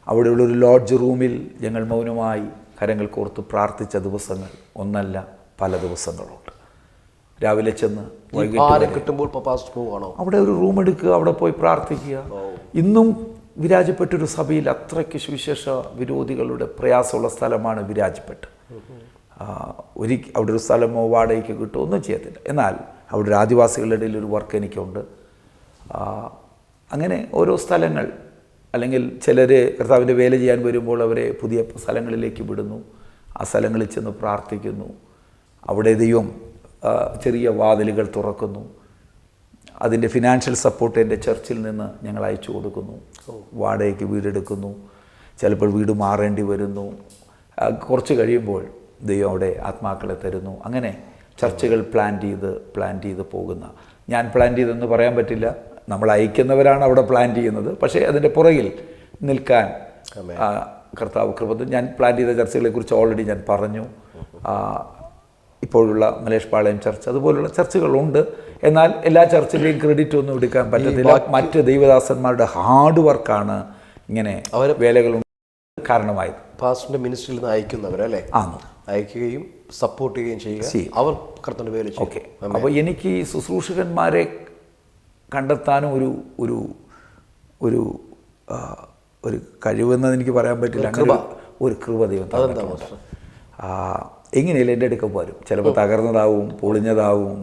അവിടെയുള്ളൊരു ലോഡ്ജ് റൂമിൽ ഞങ്ങൾ മൗനമായി കരങ്ങൾ കോർത്ത് പ്രാർത്ഥിച്ച ദിവസങ്ങൾ ഒന്നല്ല, പല ദിവസങ്ങളുണ്ട്. രാവിലെ ചെന്ന് വൈകിട്ട് കിട്ടുമ്പോൾ പോകണോ, അവിടെ ഒരു റൂം എടുക്കുക, അവിടെ പോയി പ്രാർത്ഥിക്കുക. ഇന്നും വിരാജിപ്പെട്ടൊരു സഭയിൽ അത്രയ്ക്ക് സുവിശേഷ വിരോധികളുടെ പ്രയാസമുള്ള സ്ഥലമാണ് വിരാജിപ്പെട്ട്. അവിടെ ഒരു സ്ഥലമോ വാടകയ്ക്ക് കിട്ടുമോ ഒന്നും ചെയ്യത്തില്ല. എന്നാൽ അവിടെ ഒരു ആദിവാസികളുടെ ഇടയിൽ ഒരു വർക്ക് എനിക്കുണ്ട്. അങ്ങനെ ഓരോ സ്ഥലങ്ങൾ, അല്ലെങ്കിൽ ചിലർ കർത്താവിൻ്റെ വേല ചെയ്യാൻ വരുമ്പോൾ അവരെ പുതിയ സ്ഥലങ്ങളിലേക്ക് വിടുന്നു. ആ സ്ഥലങ്ങളിൽ ചെന്ന് പ്രാർത്ഥിക്കുന്നു. അവിടെ ദൈവം ചെറിയ വാതിലുകൾ തുറക്കുന്നു. അതിൻ്റെ ഫിനാൻഷ്യൽ സപ്പോർട്ട് എൻ്റെ ചർച്ചിൽ നിന്ന് ഞങ്ങൾ അയച്ചു കൊടുക്കുന്നു. വാടകയ്ക്ക് വീടെടുക്കുന്നു, ചിലപ്പോൾ വീട് മാറേണ്ടി വരുന്നു. കുറച്ച് കഴിയുമ്പോൾ ദൈവം അവിടെ ആത്മാക്കളെ തരുന്നു. അങ്ങനെ ചർച്ചകൾ പ്ലാൻ ചെയ്ത് പോകുന്ന, ഞാൻ പ്ലാൻ ചെയ്തെന്ന് പറയാൻ പറ്റില്ല, നമ്മൾ അയക്കുന്നവരാണ് അവിടെ പ്ലാൻ ചെയ്യുന്നത്. പക്ഷേ അതിൻ്റെ പുറകിൽ നിൽക്കാൻ കർത്താവ് കൃപ. ഞാൻ പ്ലാൻ ചെയ്ത ചർച്ചകളെക്കുറിച്ച് ഓൾറെഡി ഞാൻ പറഞ്ഞു. ഇപ്പോഴുള്ള മലേഷ് പാളയം ചർച്ച്, അതുപോലുള്ള ചർച്ചകളുണ്ട്. എന്നാൽ എല്ലാ ചർച്ചിലെയും ക്രെഡിറ്റ് ഒന്നും എടുക്കാൻ പറ്റത്തില്ല. മറ്റ് ദൈവദാസന്മാരുടെ ഹാർഡ് വർക്കാണ് ഇങ്ങനെ വേലകളുണ്ട് കാരണമായത്. പാസ്റ്ററിന്റെ മിനിസ്ട്രിയിൽ നിന്ന് അയക്കുന്നവരല്ലേ അയക്കുകയും സപ്പോർട്ട് ചെയ്യുകയും ചെയ്യുക, അവർ കർത്താവിന്റെ വേല ചെയ്യും. ഓക്കെ. അപ്പോൾ എനിക്ക് ഈ ശുശ്രൂഷകന്മാരെ കണ്ടെത്താനും ഒരു ഒരു ഒരു കഴിവെന്ന് എനിക്ക് പറയാൻ പറ്റില്ല. ഒരു കൃപ ദൈവം എങ്ങനെയല്ല എൻ്റെ അടുക്ക പോരും. ചിലപ്പോൾ തകർന്നതാവും, പൊളിഞ്ഞതാവും.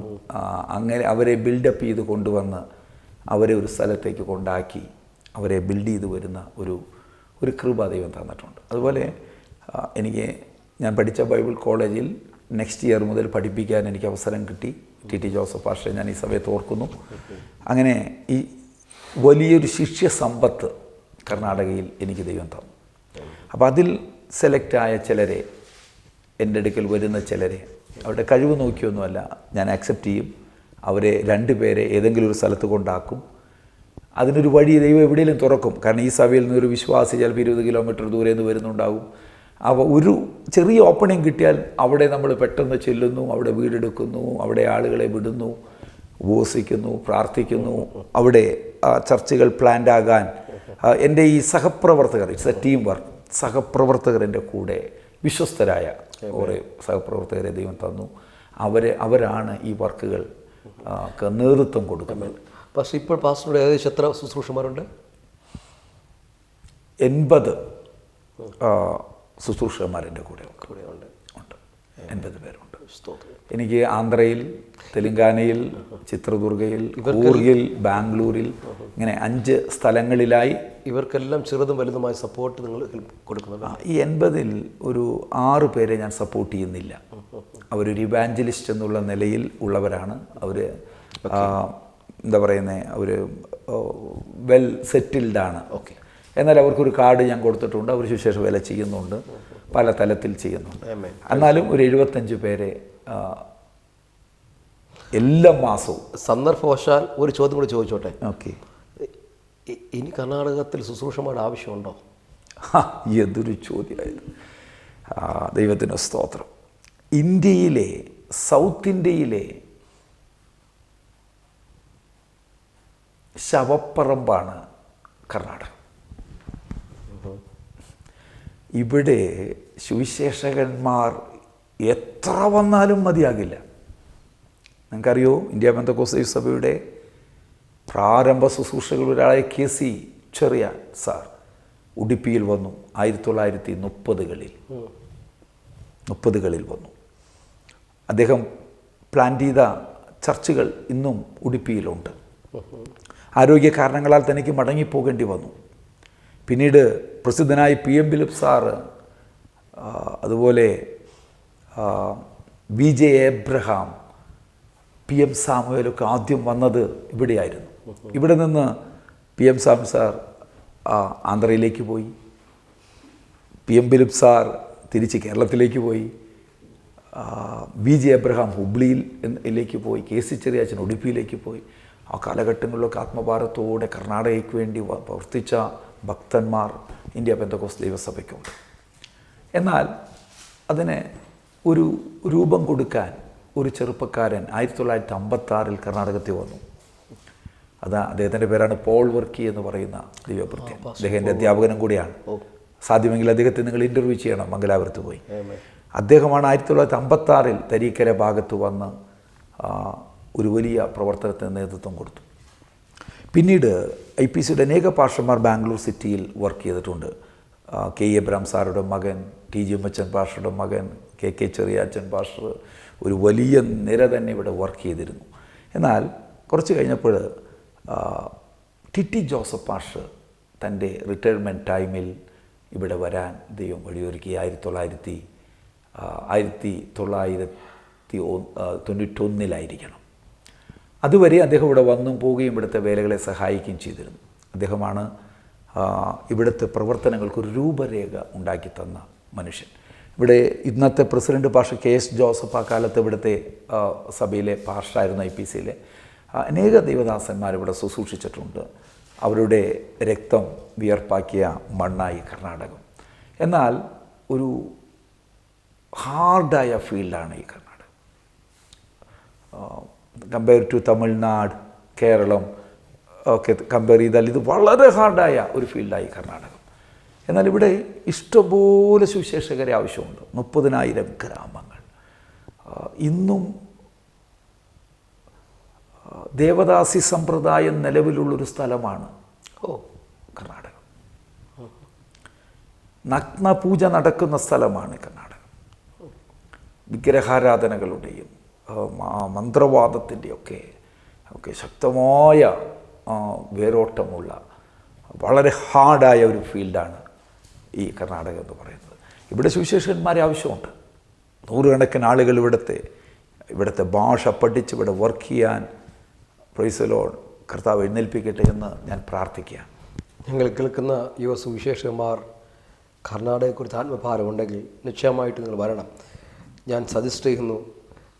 അങ്ങനെ അവരെ ബിൽഡപ്പ് ചെയ്ത് കൊണ്ടുവന്ന് അവരെ ഒരു സ്ഥലത്തേക്ക് കൊണ്ടാക്കി അവരെ ബിൽഡ് ചെയ്ത് വരുന്ന ഒരു കൃപ ദൈവം തന്നിട്ടുണ്ട്. അതുപോലെ ഞാൻ പഠിച്ച ബൈബിൾ കോളേജിൽ നെക്സ്റ്റ് ഇയർ മുതൽ പഠിപ്പിക്കാൻ എനിക്ക് അവസരം കിട്ടി. ടി ജോസഫ് പാസ്റ്ററെ ഞാൻ ഈ സമയത്ത് ഓർക്കുന്നു. അങ്ങനെ ഈ വലിയൊരു ശിഷ്യ സമ്പത്ത് കർണാടകയിൽ എനിക്ക് ദൈവം തന്നു. അപ്പോൾ അതിൽ സെലക്റ്റായ ചിലരെ, എൻ്റെ അടുക്കൽ വരുന്ന ചിലരെ, അവരുടെ കഴിവ് നോക്കിയൊന്നുമല്ല, ഞാൻ ആക്സെപ്റ്റ് ചെയ്യും. അവരെ 2 പേരെ ഏതെങ്കിലും ഒരു സ്ഥലത്ത് കൊണ്ടാക്കും. അതിനൊരു വഴി ദൈവം എവിടെയെങ്കിലും തുറക്കും. കാരണം ഈ സഭയിൽ നിന്നൊരു വിശ്വാസി ചിലപ്പോൾ 20 കിലോമീറ്റർ ദൂരെ നിന്ന് വരുന്നുണ്ടാവും. അപ്പോൾ ഒരു ചെറിയ ഓപ്പണിംഗ് കിട്ടിയാൽ അവിടെ നമ്മൾ പെട്ടെന്ന് ചെല്ലുന്നു, അവിടെ വീടെടുക്കുന്നു, അവിടെ ആളുകളെ വിടുന്നു, ഉപവസിക്കുന്നു, പ്രാർത്ഥിക്കുന്നു. അവിടെ ചർച്ചുകൾ പ്ലാൻഡ് ആകാൻ എൻ്റെ ഈ സഹപ്രവർത്തകർ, ഇറ്റ്സ് എ ടീം വർക്ക്, സഹപ്രവർത്തകർ എൻ്റെ കൂടെ വിശ്വസ്തരായ കുറേ സഹപ്രവർത്തകരെ ദൈവം തന്നു. അവരാണ് ഈ വർക്കുകൾ നേതൃത്വം കൊടുക്കുന്നത്. പക്ഷേ ഇപ്പോൾ പാസ്റ്ററുടെ ഏകദേശം എത്ര ശുശ്രൂഷമാരുണ്ട്? 80 ശുശ്രൂഷകന്മാരെൻ്റെ കൂടെ ഉണ്ട്. 80 പേരുണ്ട്. എനിക്ക് ആന്ധ്രയിൽ, തെലങ്കാനയിൽ, ചിത്രദുർഗയിൽ, കൂർഗിൽ, ബാംഗ്ലൂരിൽ, ഇങ്ങനെ 5 സ്ഥലങ്ങളിലായി ഇവർക്കെല്ലാം ചെറുതും വലുതുമായ സപ്പോർട്ട് നിങ്ങൾ കൊടുക്കുന്നുണ്ട്. ഈ 80-ൽ ഒരു 6 പേരെ ഞാൻ സപ്പോർട്ട് ചെയ്യുന്നില്ല. അവരൊരു ഇവാഞ്ചലിസ്റ്റ് എന്നുള്ള നിലയിൽ ഉള്ളവരാണ്. അവർ എന്താ പറയുന്നത്, അവർ വെൽ സെറ്റിൽഡാണ്. ഓക്കെ. എന്നാൽ അവർക്കൊരു കാർഡ് ഞാൻ കൊടുത്തിട്ടുണ്ട്. അവർ സുവിശേഷ വേല ചെയ്യുന്നുണ്ട്, പല തലത്തിൽ ചെയ്യുന്നുണ്ട്. എന്നാലും ഒരു 75 പേരെ എല്ലാ മാസവും. സന്ദർഭവശാൽ ഒരു ചോദ്യം കൂടി ചോദിച്ചോട്ടെ? ഓക്കെ. ഇനി കർണാടകത്തിൽ ശുശ്രൂഷമാരുടെ ആവശ്യമുണ്ടോ? എന്തൊരു ചോദ്യമായിരുന്നു. ദൈവത്തിന് സ്തോത്രം. ഇന്ത്യയിലെ, സൗത്ത് ഇന്ത്യയിലെ ശവപ്പറമ്പാണ് കർണാടക. ഇവിടെ സുവിശേഷകന്മാർ എത്ര വന്നാലും മതിയാകില്ല. നിങ്ങൾക്കറിയോ, ഇന്ത്യ പെന്തക്കോസ്ത് സഭയുടെ പ്രാരംഭ ശുശ്രൂഷകൾ ഒരാളെ KC ചെറിയാൻ സാർ ഉടുപ്പിയിൽ വന്നു. 1930കളിൽ വന്നു. അദ്ദേഹം പ്ലാൻ ചെയ്ത ചർച്ചുകൾ ഇന്നും ഉടുപ്പിയിലുണ്ട്. ആരോഗ്യ കാരണങ്ങളാൽ തനിക്ക് മടങ്ങിപ്പോകേണ്ടി വന്നു. പിന്നീട് പ്രസിദ്ധനായ PM ഫിലിപ്പ് സാറ്, അതുപോലെ VJ എബ്രഹാം, PM സാമുവേലൊക്കെ ആദ്യം വന്നത് ഇവിടെയായിരുന്നു. ഇവിടെ നിന്ന് PM സാം സാർ ആന്ധ്രയിലേക്ക് പോയി, PM ഫിലിപ്പ് സാർ തിരിച്ച് കേരളത്തിലേക്ക് പോയി, VJ എബ്രഹാം ഹുബ്ലിയിലേക്ക് പോയി, KC ചെറിയാച്ചൻ ഉടുപ്പിയിലേക്ക് പോയി. ആ കാലഘട്ടങ്ങളിലൊക്കെ ആത്മഭാരത്തോടെ കർണാടകയ്ക്ക് വേണ്ടി പ്രവർത്തിച്ച ഭക്തന്മാർ ഇന്ത്യ പെന്തക്കോസ്ത് ദൈവസഭയ്ക്കുണ്ട്. എന്നാൽ അതിന് ഒരു രൂപം കൊടുക്കാൻ ഒരു ചെറുപ്പക്കാരൻ 1956 കർണാടകത്തിൽ വന്നു. അദ്ദേഹത്തിൻ്റെ പേരാണ് പോൾ വർക്കി എന്ന് പറയുന്ന ദൈവഭൃത്യൻ. അദ്ദേഹം എൻ്റെ അധ്യാപകനും കൂടിയാണ്. സാധ്യമെങ്കിൽ അദ്ദേഹത്തെ നിങ്ങൾ ഇൻ്റർവ്യൂ ചെയ്യണം, മംഗലാപുരത്ത് പോയി. അദ്ദേഹമാണ് 1956 തരീക്കര ഭാഗത്ത് വന്ന് ഒരു വലിയ പ്രവർത്തനത്തിന് നേതൃത്വം കൊടുത്തു. പിന്നീട് IPCയുടെ അനേക പാസ്റ്റർമാർ ബാംഗ്ലൂർ സിറ്റിയിൽ വർക്ക് ചെയ്തിട്ടുണ്ട്. K. എബ്രഹാം സാറുടെ മകൻ, TG ഉമ്മച്ചൻ പാസ്റ്ററുടെ മകൻ, KK ചെറിയാച്ചൻ പാസ്റ്റർ, ഒരു വലിയ നിര തന്നെ ഇവിടെ വർക്ക് ചെയ്തിരുന്നു. എന്നാൽ കുറച്ച് കഴിഞ്ഞപ്പോൾ TT ജോസഫ് പാസ്റ്റർ തൻ്റെ റിട്ടയർമെൻറ്റ് ടൈമിൽ ഇവിടെ വരാൻ ദൈവം വഴിയൊരുക്കി. 1991 അതുവരെ അദ്ദേഹം ഇവിടെ വന്നും പോവുകയും ഇവിടുത്തെ വേലകളെ സഹായിക്കുകയും ചെയ്തിരുന്നു. അദ്ദേഹമാണ് ഇവിടുത്തെ പ്രവർത്തനങ്ങൾക്കൊരു രൂപരേഖ ഉണ്ടാക്കി തന്ന മനുഷ്യൻ. ഇവിടെ ഇന്നത്തെ പ്രസിഡന്റ് പാസ്റ്റർ KS ജോസഫ് ആ കാലത്ത് ഇവിടുത്തെ സഭയിലെ പാസ്റ്ററായിരുന്നു, IPCയിലെ അനേക ദൈവദാസന്മാർ ഇവിടെ ശുശ്രൂഷിച്ചിട്ടുണ്ട്. അവരുടെ രക്തം വിയർപ്പാക്കിയ മണ്ണായി കർണാടകം. എന്നാൽ ഒരു ഹാർഡായ ഫീൽഡാണ് ഈ കർണാടകം. കമ്പയർ ടു തമിഴ്നാട്, കേരളം ഒക്കെ കമ്പയർ ചെയ്താൽ ഇത് വളരെ ഹാർഡായ ഒരു ഫീൽഡായി കർണാടകം. എന്നാൽ ഇവിടെ ഇഷ്ടംപോലെ സുവിശേഷകരെ ആവശ്യമുണ്ട്. 30,000 ഗ്രാമങ്ങൾ. ഇന്നും ദേവദാസി സമ്പ്രദായം നിലവിലുള്ളൊരു സ്ഥലമാണ് കർണാടകം. നഗ്നപൂജ നടക്കുന്ന സ്ഥലമാണ് കർണാടകം. വിഗ്രഹാരാധനകളുടെയും മന്ത്രവാദത്തിൻ്റെയൊക്കെ ശക്തമായ വേരോട്ടമുള്ള വളരെ ഹാർഡായ ഒരു ഫീൽഡാണ് ഈ കർണാടകം എന്ന് പറയുന്നത്. ഇവിടെ സുവിശേഷകന്മാരെ ആവശ്യമുണ്ട്. 100 കണക്കിന് ആളുകൾ ഇവിടുത്തെ ഭാഷ പഠിച്ച് ഇവിടെ വർക്ക് ചെയ്യാൻ പ്രൈസ് ദി ലോർഡ് കർത്താവ് എഴുന്നേൽപ്പിക്കട്ടെ എന്ന് ഞാൻ പ്രാർത്ഥിക്കുകയാണ്. ഞങ്ങൾ കേൾക്കുന്ന യുവ സുവിശേഷകന്മാർ കർണാടകയെക്കുറിച്ച് ആത്മഭാരമുണ്ടെങ്കിൽ നിശ്ചയമായിട്ട് നിങ്ങൾ വരണം. ഞാൻ സജസ്റ്റ് ചെയ്യുന്നു.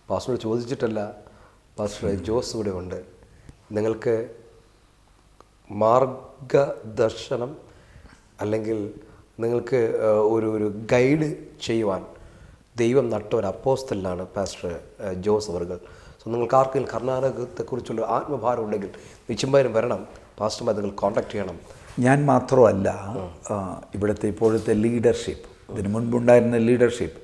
പാസ്റ്ററോട് ചോദിച്ചിട്ടല്ല, പാസ്റ്റർ ജോസ് ഇവിടെ ഉണ്ട്. നിങ്ങൾക്ക് മാർഗദർശനം അല്ലെങ്കിൽ നിങ്ങൾക്ക് ഒരു ഗൈഡ് ചെയ്യുവാൻ ദൈവം നട്ട ഒരു അപ്പോസ്തലനാണ് പാസ്റ്റർ ജോസ് അവർകൾ. സോ നിങ്ങൾക്ക് ആർക്കെങ്കിലും കർണാടകത്തെക്കുറിച്ചുള്ള ആത്മഭാരം ഉണ്ടെങ്കിൽ നിശ്ചയമായും വരണം. പാസ്റ്റർമാർ നിങ്ങൾ കോൺടാക്ട് ചെയ്യണം. ഞാൻ മാത്രമല്ല, ഇവിടുത്തെ ഇപ്പോഴത്തെ ലീഡർഷിപ്പ്, ഇതിനു മുൻപുണ്ടായിരുന്ന ലീഡർഷിപ്പ്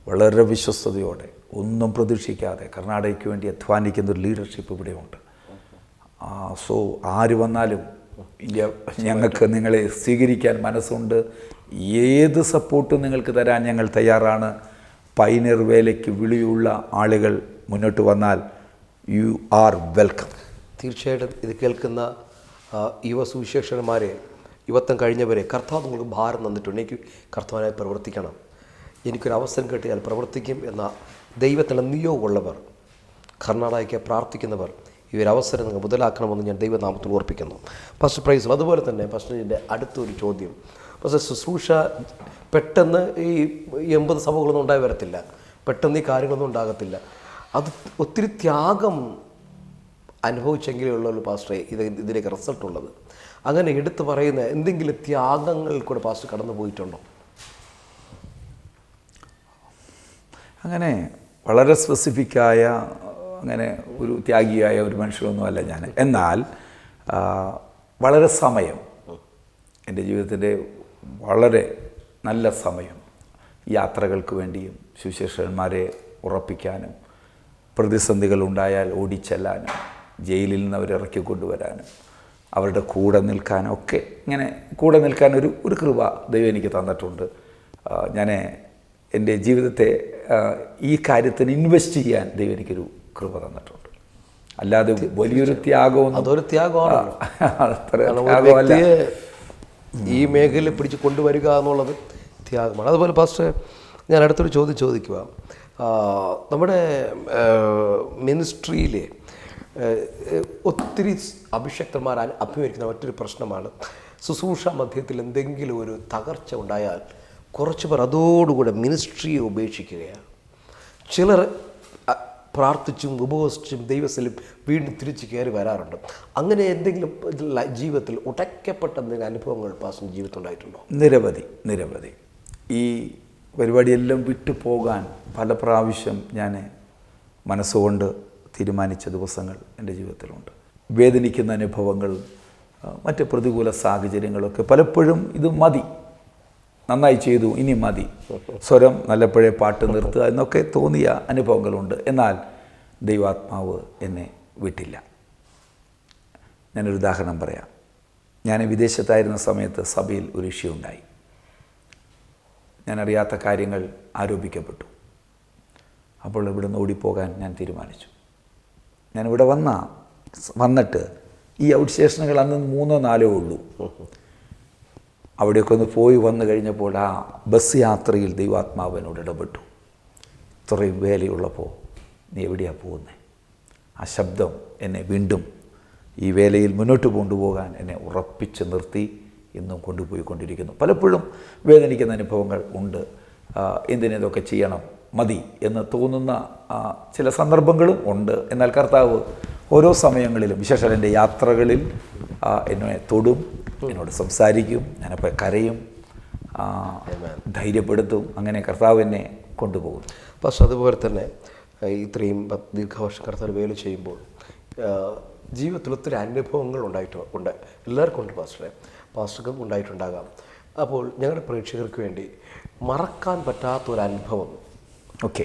വളരെ വിശ്വസ്തയോടെ ഒന്നും പ്രതീക്ഷിക്കാതെ കർണാടകയ്ക്ക് വേണ്ടി അധ്വാനിക്കുന്ന ഒരു ലീഡർഷിപ്പ് ഇവിടെയുണ്ട്. സോ ആര് വന്നാലും ഇന്ത്യ ഞങ്ങൾക്ക് നിങ്ങളെ സ്വീകരിക്കാൻ മനസ്സുണ്ട്. ഏത് സപ്പോർട്ടും നിങ്ങൾക്ക് തരാൻ ഞങ്ങൾ തയ്യാറാണ്. പൈനർ വേലയ്ക്ക് വിളിയുള്ള ആളുകൾ മുന്നോട്ട് വന്നാൽ യു ആർ വെൽക്കം. തീർച്ചയായിട്ടും ഇത് കേൾക്കുന്ന യുവ സുവിശേഷകന്മാരെ, യുവത്വം കഴിഞ്ഞവരെ, കർത്താവ് നിങ്ങൾക്ക് ഭാരം തന്നിട്ടുണ്ട്. എനിക്ക് കർത്താവിനായി പ്രവർത്തിക്കണം, എനിക്കൊരവസരം കിട്ടിയാൽ പ്രവർത്തിക്കും എന്ന ദൈവത്തിൻ്റെ നിയോഗമുള്ളവർ, കർണാടകയ്ക്ക് പ്രാർത്ഥിക്കുന്നവർ, ഈ ഒരു അവസരം നിങ്ങൾ മുതലാക്കണമെന്ന് ഞാൻ ദൈവനാമത്തിൽ ഓർപ്പിക്കുന്നു. Pastor praise. അതുപോലെ തന്നെ പാസ്റ്ററിൻ്റെ അടുത്തൊരു ചോദ്യം. പക്ഷേ ശുശ്രൂഷ പെട്ടെന്ന് ഈ 80 സഭകളൊന്നും ഉണ്ടായി വരത്തില്ല, പെട്ടെന്ന് ഈ കാര്യങ്ങളൊന്നും ഉണ്ടാകത്തില്ല. അത് ഒത്തിരി ത്യാഗം അനുഭവിച്ചെങ്കിലേ ഉള്ളൂ പാസ്റ്ററെ ഇതിലേക്ക് റിസൾട്ട് ഉള്ളത്. അങ്ങനെ എടുത്തു പറയുന്ന എന്തെങ്കിലും ത്യാഗങ്ങൾ കൂടെ പാസ്റ്റർ കടന്നു പോയിട്ടുണ്ടോ? അങ്ങനെ വളരെ സ്പെസിഫിക്കായ അങ്ങനെ ഒരു ത്യാഗിയായ ഒരു മനുഷ്യനൊന്നുമല്ല ഞാൻ. എന്നാൽ വളരെ സമയം, എൻ്റെ ജീവിതത്തിൻ്റെ വളരെ നല്ല സമയം യാത്രകൾക്ക് വേണ്ടിയും സുവിശേഷകന്മാരെ ഉറപ്പിക്കാനും, പ്രതിസന്ധികളുണ്ടായാൽ ഓടിച്ചെല്ലാനും, ജയിലിൽ നിന്ന് അവരെ ഇറക്കിക്കൊണ്ടുവരാനും, അവരുടെ കൂടെ നിൽക്കാനും ഒക്കെ, ഇങ്ങനെ കൂടെ നിൽക്കാൻ ഒരു കൃപ ദൈവം എനിക്ക് തന്നിട്ടുണ്ട്. ഞാൻ എൻ്റെ ജീവിതത്തെ ഈ കാര്യത്തിന് ഇൻവെസ്റ്റ് ചെയ്യാൻ ദൈവം എനിക്കൊരു കൃപ തന്നിട്ടുണ്ട്. അല്ലാതെ വലിയൊരു ത്യാഗവും, അതൊരു ത്യാഗമാണ്. ഈ മേഖലയിൽ പിടിച്ച് കൊണ്ടുവരിക എന്നുള്ളത് ത്യാഗമാണ്. അതുപോലെ പാസ്റ്റർ, ഞാൻ അടുത്തൊരു ചോദ്യം ചോദിക്കുക. നമ്മുടെ മിനിസ്ട്രിയിൽ ഒത്തിരി അഭിഷക്തന്മാർ അഭിമുഖീകരിക്കുന്ന മറ്റൊരു പ്രശ്നമാണ് ശുശ്രൂഷ മധ്യത്തിൽ എന്തെങ്കിലും ഒരു തകർച്ച ഉണ്ടായാൽ കുറച്ച് പേർ അതോടുകൂടെ മിനിസ്ട്രിയെ ഉപേക്ഷിക്കുകയാണ്. ചിലർ പ്രാർത്ഥിച്ചും ഉപവസിച്ചും ദൈവസ്ഥലും വീണ്ടും തിരിച്ച് കയറി വരാറുണ്ട്. അങ്ങനെ എന്തെങ്കിലും ജീവിതത്തിൽ ഉടയ്ക്കപ്പെട്ട എന്തെങ്കിലും അനുഭവങ്ങൾ പാസ്റ്റർ ജീവിതത്തിൽ ഉണ്ടായിട്ടുണ്ടോ? നിരവധി. ഈ പരിപാടിയെല്ലാം വിട്ടു പോകാൻ പല പ്രാവശ്യം ഞാൻ മനസ്സുകൊണ്ട് തീരുമാനിച്ച ദിവസങ്ങൾ എൻ്റെ ജീവിതത്തിലുണ്ട്. വേദനിക്കുന്ന അനുഭവങ്ങൾ, മറ്റ് പ്രതികൂല സാഹചര്യങ്ങളൊക്കെ പലപ്പോഴും ഇത് മതി, നന്നായി ചെയ്തു, ഇനി മതി, സ്വരം നല്ലപ്പോഴേ പാട്ട് നിർത്തുക എന്നൊക്കെ തോന്നിയ അനുഭവങ്ങളുണ്ട്. എന്നാൽ ദൈവാത്മാവ് എന്നെ വിട്ടില്ല. ഞാനൊരു ഉദാഹരണം പറയാം. ഞാൻ വിദേശത്തായിരുന്ന സമയത്ത് സഭയിൽ ഒരു ഇഷ്യൂ ഉണ്ടായി. ഞാനറിയാത്ത കാര്യങ്ങൾ ആരോപിക്കപ്പെട്ടു. അപ്പോൾ ഇവിടുന്ന് ഓടിപ്പോകാൻ ഞാൻ തീരുമാനിച്ചു. ഞാനിവിടെ വന്നിട്ട് ഈ ഔട്ട് സ്റ്റേഷനുകൾ അന്ന് 3-4 ഉള്ളൂ. അവിടെയൊക്കെ ഒന്ന് പോയി വന്നു കഴിഞ്ഞപ്പോൾ ആ ബസ് യാത്രയിൽ ദൈവാത്മാവിനോട് ഇടപെട്ടു. ഇത്രയും വേലയുള്ളപ്പോൾ നീ എവിടെയാണ് പോകുന്നത്? ആ ശബ്ദം എന്നെ വീണ്ടും ഈ വേലയിൽ മുന്നോട്ട് കൊണ്ടുപോകാൻ എന്നെ ഉറപ്പിച്ച് നിർത്തി ഇന്നും കൊണ്ടുപോയിക്കൊണ്ടിരിക്കുന്നു. പലപ്പോഴും വേദനിക്കുന്ന അനുഭവങ്ങൾ ഉണ്ട്. എന്തിനേതൊക്കെ ചെയ്യണം, മതി എന്ന് തോന്നുന്ന ചില സന്ദർഭങ്ങളും ഉണ്ട്. എന്നാൽ കർത്താവ് ഓരോ സമയങ്ങളിലും, വിശേഷാൽ എൻ്റെ യാത്രകളിൽ എന്നെ തൊടും, എന്നോട് സംസാരിക്കും, ഞാനപ്പോൾ കരയും, ധൈര്യപ്പെടുത്തും. അങ്ങനെ കർത്താവ് എന്നെ കൊണ്ടുപോകും. പക്ഷെ അതുപോലെ തന്നെ ഇത്രയും ദീർഘവർഷം കർത്താവ് വേല ചെയ്യുമ്പോൾ ജീവിതത്തിൽ ഒത്തിരി അനുഭവങ്ങൾ ഉണ്ട്. എല്ലാവർക്കും ഉണ്ട് പാസ്റ്റർക്കും ഉണ്ടായിട്ടുണ്ടാകാം. അപ്പോൾ ഞങ്ങളുടെ പ്രേക്ഷകർക്ക് വേണ്ടി മറക്കാൻ പറ്റാത്തൊരനുഭവം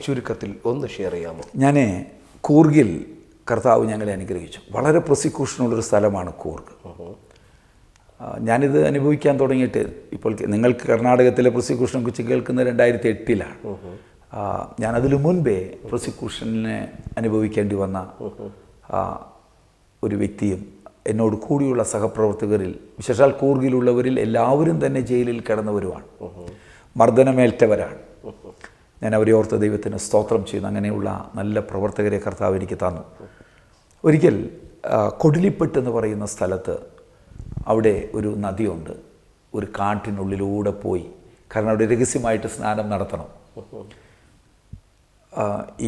ചുരുക്കത്തിൽ ഒന്ന് ഷെയർ ചെയ്യാമോ? ഞാൻ കൂർഗിൽ കർത്താവ് ഞങ്ങളെ അനുഗ്രഹിച്ചു. വളരെ പ്രോസിക്യൂഷനുള്ളൊരു സ്ഥലമാണ് കൂർഗ്. ഞാനിത് അനുഭവിക്കാൻ തുടങ്ങിയിട്ട് ഇപ്പോൾ നിങ്ങൾക്ക് കർണാടകത്തിലെ പ്രോസിക്യൂഷനെ കുറിച്ച് കേൾക്കുന്നത് 2008 ഞാനതിനു മുൻപേ പ്രോസിക്യൂഷനെ അനുഭവിക്കേണ്ടി വന്ന ഒരു വ്യക്തിയും എന്നോട് കൂടിയുള്ള സഹപ്രവർത്തകരിൽ, വിശേഷാൽ കൂർഗിലുള്ളവരിൽ എല്ലാവരും തന്നെ ജയിലിൽ കിടന്നവരുമാണ്, മർദ്ദനമേറ്റവരാണ്. ഞാൻ അവരെ ഓർത്ത് ദൈവത്തിന് സ്തോത്രം ചെയ്യുന്നു. അങ്ങനെയുള്ള നല്ല പ്രവർത്തകരെ കർത്താവ് എനിക്ക് തന്നു. ഒരിക്കൽ കൊടിലിപ്പെട്ട് എന്ന് പറയുന്ന സ്ഥലത്ത് അവിടെ ഒരു നദിയുണ്ട്. ഒരു കാട്ടിനുള്ളിലൂടെ പോയി, കാരണം അവിടെ രഹസ്യമായിട്ട് സ്നാനം നടത്തണം.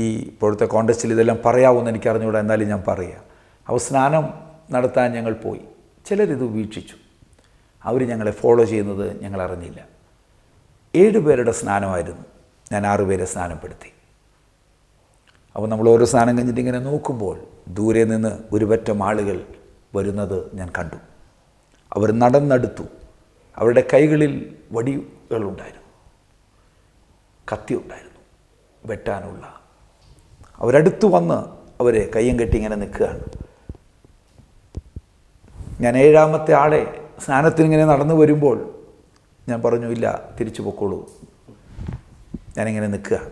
ഈ ഇപ്പോഴത്തെ കോണ്ടസ്റ്റിൽ ഇതെല്ലാം പറയാവുമെന്ന് എനിക്കറിഞ്ഞുകൂടാ, എന്നാലും ഞാൻ പറയാം. അപ്പോൾ സ്നാനം നടത്താൻ ഞങ്ങൾ പോയി. ചിലരിത് വീക്ഷിച്ചു. അവർ ഞങ്ങളെ ഫോളോ ചെയ്യുന്നത് ഞങ്ങൾ അറിഞ്ഞില്ല. 7 പേരുടെ സ്നാനമായിരുന്നു. ഞാൻ 6 പേരെ സ്നാനപ്പെടുത്തി. അപ്പോൾ നമ്മൾ ഓരോ സ്നാനം കഴിഞ്ഞിട്ട് ഇങ്ങനെ നോക്കുമ്പോൾ ദൂരെ നിന്ന് ഒരു പറ്റം ആളുകൾ വരുന്നത് ഞാൻ കണ്ടു. അവർ നടന്നെടുത്തു. അവരുടെ കൈകളിൽ വടികളുണ്ടായിരുന്നു, കത്തിയുണ്ടായിരുന്നു, വെട്ടാനുള്ള. അവരടുത്ത് വന്ന് അവരെ കയ്യും കെട്ടി ഇങ്ങനെ നിൽക്കുകയാണ്. ഞാൻ 7ാമത്തെ ആളെ സ്നാനത്തിനിങ്ങനെ നടന്നു വരുമ്പോൾ ഞാൻ പറഞ്ഞു, ഇല്ല, തിരിച്ചു പൊക്കോളൂ. ഞാനിങ്ങനെ നിൽക്കുകയാണ്.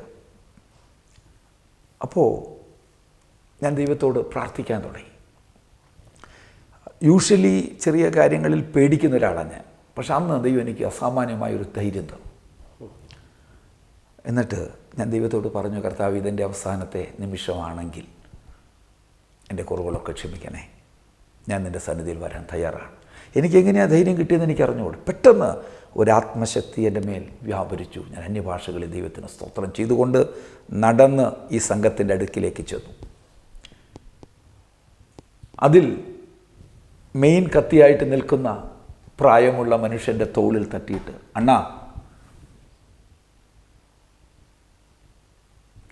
അപ്പോൾ ഞാൻ ദൈവത്തോട് പ്രാർത്ഥിക്കാൻ തുടങ്ങി. യൂഷ്വലി ചെറിയ കാര്യങ്ങളിൽ പേടിക്കുന്ന ഒരാളാണ് ഞാൻ. പക്ഷെ അന്ന് ദൈവം എനിക്ക് അസാമാന്യമായൊരു ധൈര്യം തന്നു. എന്നിട്ട് ഞാൻ ദൈവത്തോട് പറഞ്ഞു, കർത്താവ്, ഇതെൻ്റെ അവസാനത്തെ നിമിഷമാണെങ്കിൽ എൻ്റെ കുറവുകളൊക്കെ ക്ഷമിക്കണേ. ഞാൻ നിൻ്റെ സന്നിധിയിൽ വരാൻ തയ്യാറാണ്. എനിക്കെങ്ങനെയാണ് ധൈര്യം കിട്ടിയെന്ന് എനിക്ക് അറിഞ്ഞുകൂടും. പെട്ടെന്ന് ഒരാത്മശക്തി എൻ്റെ മേൽ വ്യാപരിച്ചു. ഞാൻ അന്യഭാഷകളിൽ ദൈവത്തിന് സ്തോത്രം ചെയ്തുകൊണ്ട് നടന്ന് ഈ സംഘത്തിൻ്റെ അടുക്കിലേക്ക് ചെന്നു. അതിൽ മെയിൻ കത്തിയായിട്ട് നിൽക്കുന്ന പ്രായമുള്ള മനുഷ്യൻ്റെ തോളിൽ തട്ടിയിട്ട്, അണ്ണാ,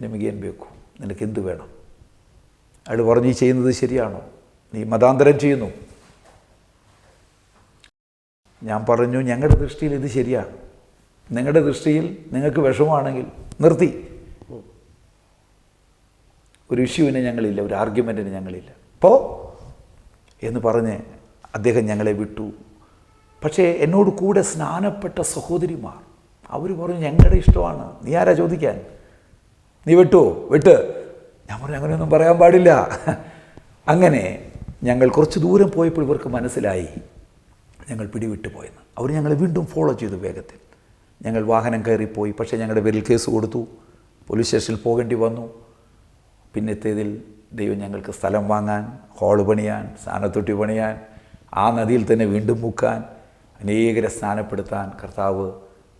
നിമകേൻ ബേക്കു, നിനക്ക് എന്ത് വേണം? അയാൾ പറഞ്ഞു, ഈ ചെയ്യുന്നത് ശരിയാണോ? നീ മതാന്തരം ചെയ്യുന്നു. ഞാൻ പറഞ്ഞു, ഞങ്ങളുടെ ദൃഷ്ടിയിൽ ഇത് ശരിയാണ്. നിങ്ങളുടെ ദൃഷ്ടിയിൽ നിങ്ങൾക്ക് വിഷമമാണെങ്കിൽ നിർത്തി. ഒരു ഇഷ്യൂവിന് ഞങ്ങളില്ല, ഒരു ആർഗ്യുമെൻറ്റിന് ഞങ്ങളില്ല. അപ്പോൾ എന്ന് പറഞ്ഞ് അദ്ദേഹം ഞങ്ങളെ വിട്ടു. പക്ഷേ എന്നോട് കൂടെ സ്നാനപ്പെട്ട സഹോദരിമാർ അവർ പറഞ്ഞു, ഞങ്ങളുടെ ഇഷ്ടമാണ്, നീ ആരാ ചോദിക്കാൻ? നീ വിട്ടുവോ? വിട്ട്. ഞാൻ പറഞ്ഞു, അങ്ങനെയൊന്നും പറയാൻ പാടില്ല. അങ്ങനെ ഞങ്ങൾ കുറച്ച് ദൂരം പോയപ്പോൾ ഇവർക്ക് മനസ്സിലായി ഞങ്ങൾ പിടിവിട്ട് പോയെന്ന്. അവർ ഞങ്ങളെ വീണ്ടും ഫോളോ ചെയ്തു വേഗത്തിൽ. ഞങ്ങൾ വാഹനം കയറിപ്പോയി. പക്ഷേ ഞങ്ങളുടെ പേരിൽ കേസ് കൊടുത്തു. പോലീസ് സ്റ്റേഷനിൽ പോകേണ്ടി വന്നു. പിന്നത്തേതിൽ ദൈവം ഞങ്ങൾക്ക് സ്ഥലം വാങ്ങാൻ, ഹോള് പണിയാൻ, സ്നാനത്തൊട്ടി പണിയാൻ, ആ നദിയിൽ തന്നെ വീണ്ടും മുക്കാൻ, അനേകരെ സ്നാനപ്പെടുത്താൻ കർത്താവ്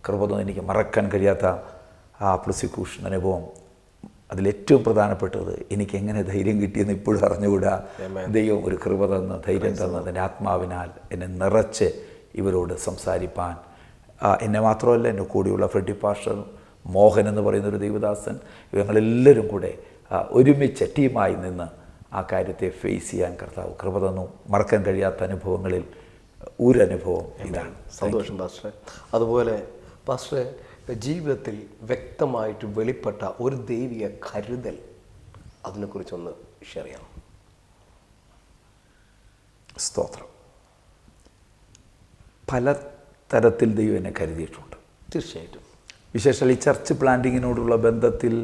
കൃപ തന്നു. എനിക്ക് മറക്കാൻ കഴിയാത്ത ആ പ്രോസിക്യൂഷൻ അനുഭവം. അതിലേറ്റവും പ്രധാനപ്പെട്ടത് എനിക്ക് എങ്ങനെ ധൈര്യം കിട്ടിയെന്ന് ഇപ്പോഴും അറിഞ്ഞുകൂടാ. ദൈവം ഒരു കൃപ തന്ന്, ധൈര്യം തന്ന്, എൻ്റെ ആത്മാവിനാൽ എന്നെ നിറച്ച് ഇവരോട് സംസാരിപ്പാൻ, എന്നെ മാത്രമല്ല എൻ്റെ കൂടെയുള്ള ഫ്രെഡി പാസ്റ്റർ, മോഹൻ എന്ന് പറയുന്നൊരു ദൈവദാസൻ, ഞങ്ങളെല്ലാവരും കൂടെ ഒരുമിച്ച് ടീമായി നിന്ന് ആ കാര്യത്തെ ഫേസ് ചെയ്യാൻ കർത്താവ് കൃപ തന്നു. മറക്കാൻ കഴിയാത്ത അനുഭവങ്ങളിൽ ഒരു അനുഭവം ഇതാണ്. സന്തോഷം പാസ്റ്ററെ. അതുപോലെ പാസ്റ്ററെ, ജീവിതത്തിൽ വ്യക്തമായിട്ട് വെളിപ്പെട്ട ഒരു ദൈവിക കരുതൽ, അതിനെക്കുറിച്ചൊന്ന് ഷെയർ ചെയ്യാം. സ്തോത്രം. പല തരത്തിൽ ദൈവം എന്നെ കരുതിയിട്ടുണ്ട്. തീർച്ചയായിട്ടും. വിശേഷാൽ ഈ ചർച്ച് പ്ലാന്റിങ്ങിനോടുള്ള ബന്ധത്തിൽ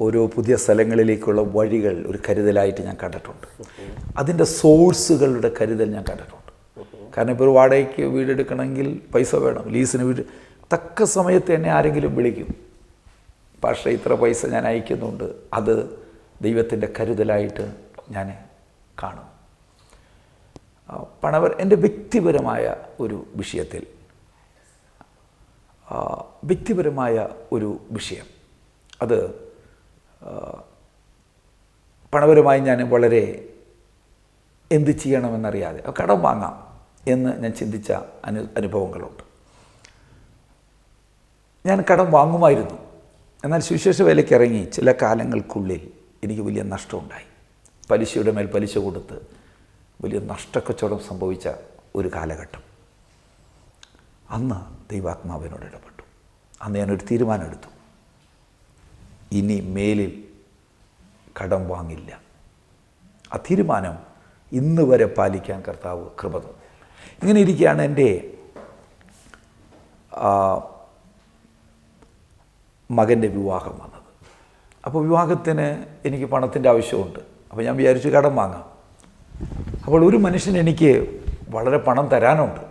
ഓരോ പുതിയ സ്ഥലങ്ങളിലേക്കുള്ള വഴികൾ ഒരു കരുതലായിട്ട് ഞാൻ കണ്ടിട്ടുണ്ട്. അതിൻ്റെ സോഴ്സുകളുടെ കരുതൽ ഞാൻ കണ്ടിട്ടുണ്ട്. കാരണം ഇപ്പോൾ ഒരു വാടകയ്ക്ക് വീടെടുക്കണമെങ്കിൽ പൈസ വേണം, ലീസിന് വീട്. തക്ക സമയത്ത് എന്നെ ആരെങ്കിലും വിളിക്കും, പക്ഷേ ഇത്ര പൈസ ഞാൻ അയക്കുന്നുണ്ട്. അത് ദൈവത്തിൻ്റെ കരുതലായിട്ട് ഞാൻ കാണും. എൻ്റെ വ്യക്തിപരമായ ഒരു വിഷയത്തിൽ വ്യക്തിപരമായ ഒരു വിഷയം അത് പണപരമായി ഞാൻ വളരെ എന്ത് ചെയ്യണമെന്നറിയാതെ കടം വാങ്ങാം എന്ന് ഞാൻ ചിന്തിച്ച അനുഭവങ്ങളുണ്ട്. ഞാൻ കടം വാങ്ങുമായിരുന്നു. എന്നാൽ സുവിശേഷ വേലയ്ക്ക് ഇറങ്ങി ചില കാലങ്ങൾക്കുള്ളിൽ എനിക്ക് വലിയ നഷ്ടമുണ്ടായി. പലിശയുടെ മേൽ പലിശ കൊടുത്ത് വലിയ നഷ്ടക്കച്ചവടം സംഭവിച്ച ഒരു കാലഘട്ടം. അന്ന് ദൈവാത്മാവിനോട് ഇടപെട്ടു. അന്ന് ഞാനൊരു തീരുമാനമെടുത്തു, ഇനി മേലിൽ കടം വാങ്ങില്ല. ആ തീരുമാനം ഇന്ന് വരെ പാലിക്കാൻ കർത്താവ് കൃപ തന്നു. ഇങ്ങനെ ഇരിക്കുകയാണ് എൻ്റെ മകൻ്റെ വിവാഹം വന്നത്. അപ്പോൾ വിവാഹത്തിന് എനിക്ക് പണത്തിൻ്റെ ആവശ്യമുണ്ട്. അപ്പോൾ ഞാൻ വിചാരിച്ചു കടം വാങ്ങാം. അപ്പോൾ ഒരു മനുഷ്യൻ എനിക്ക് വളരെ പണം തരാനുണ്ട്.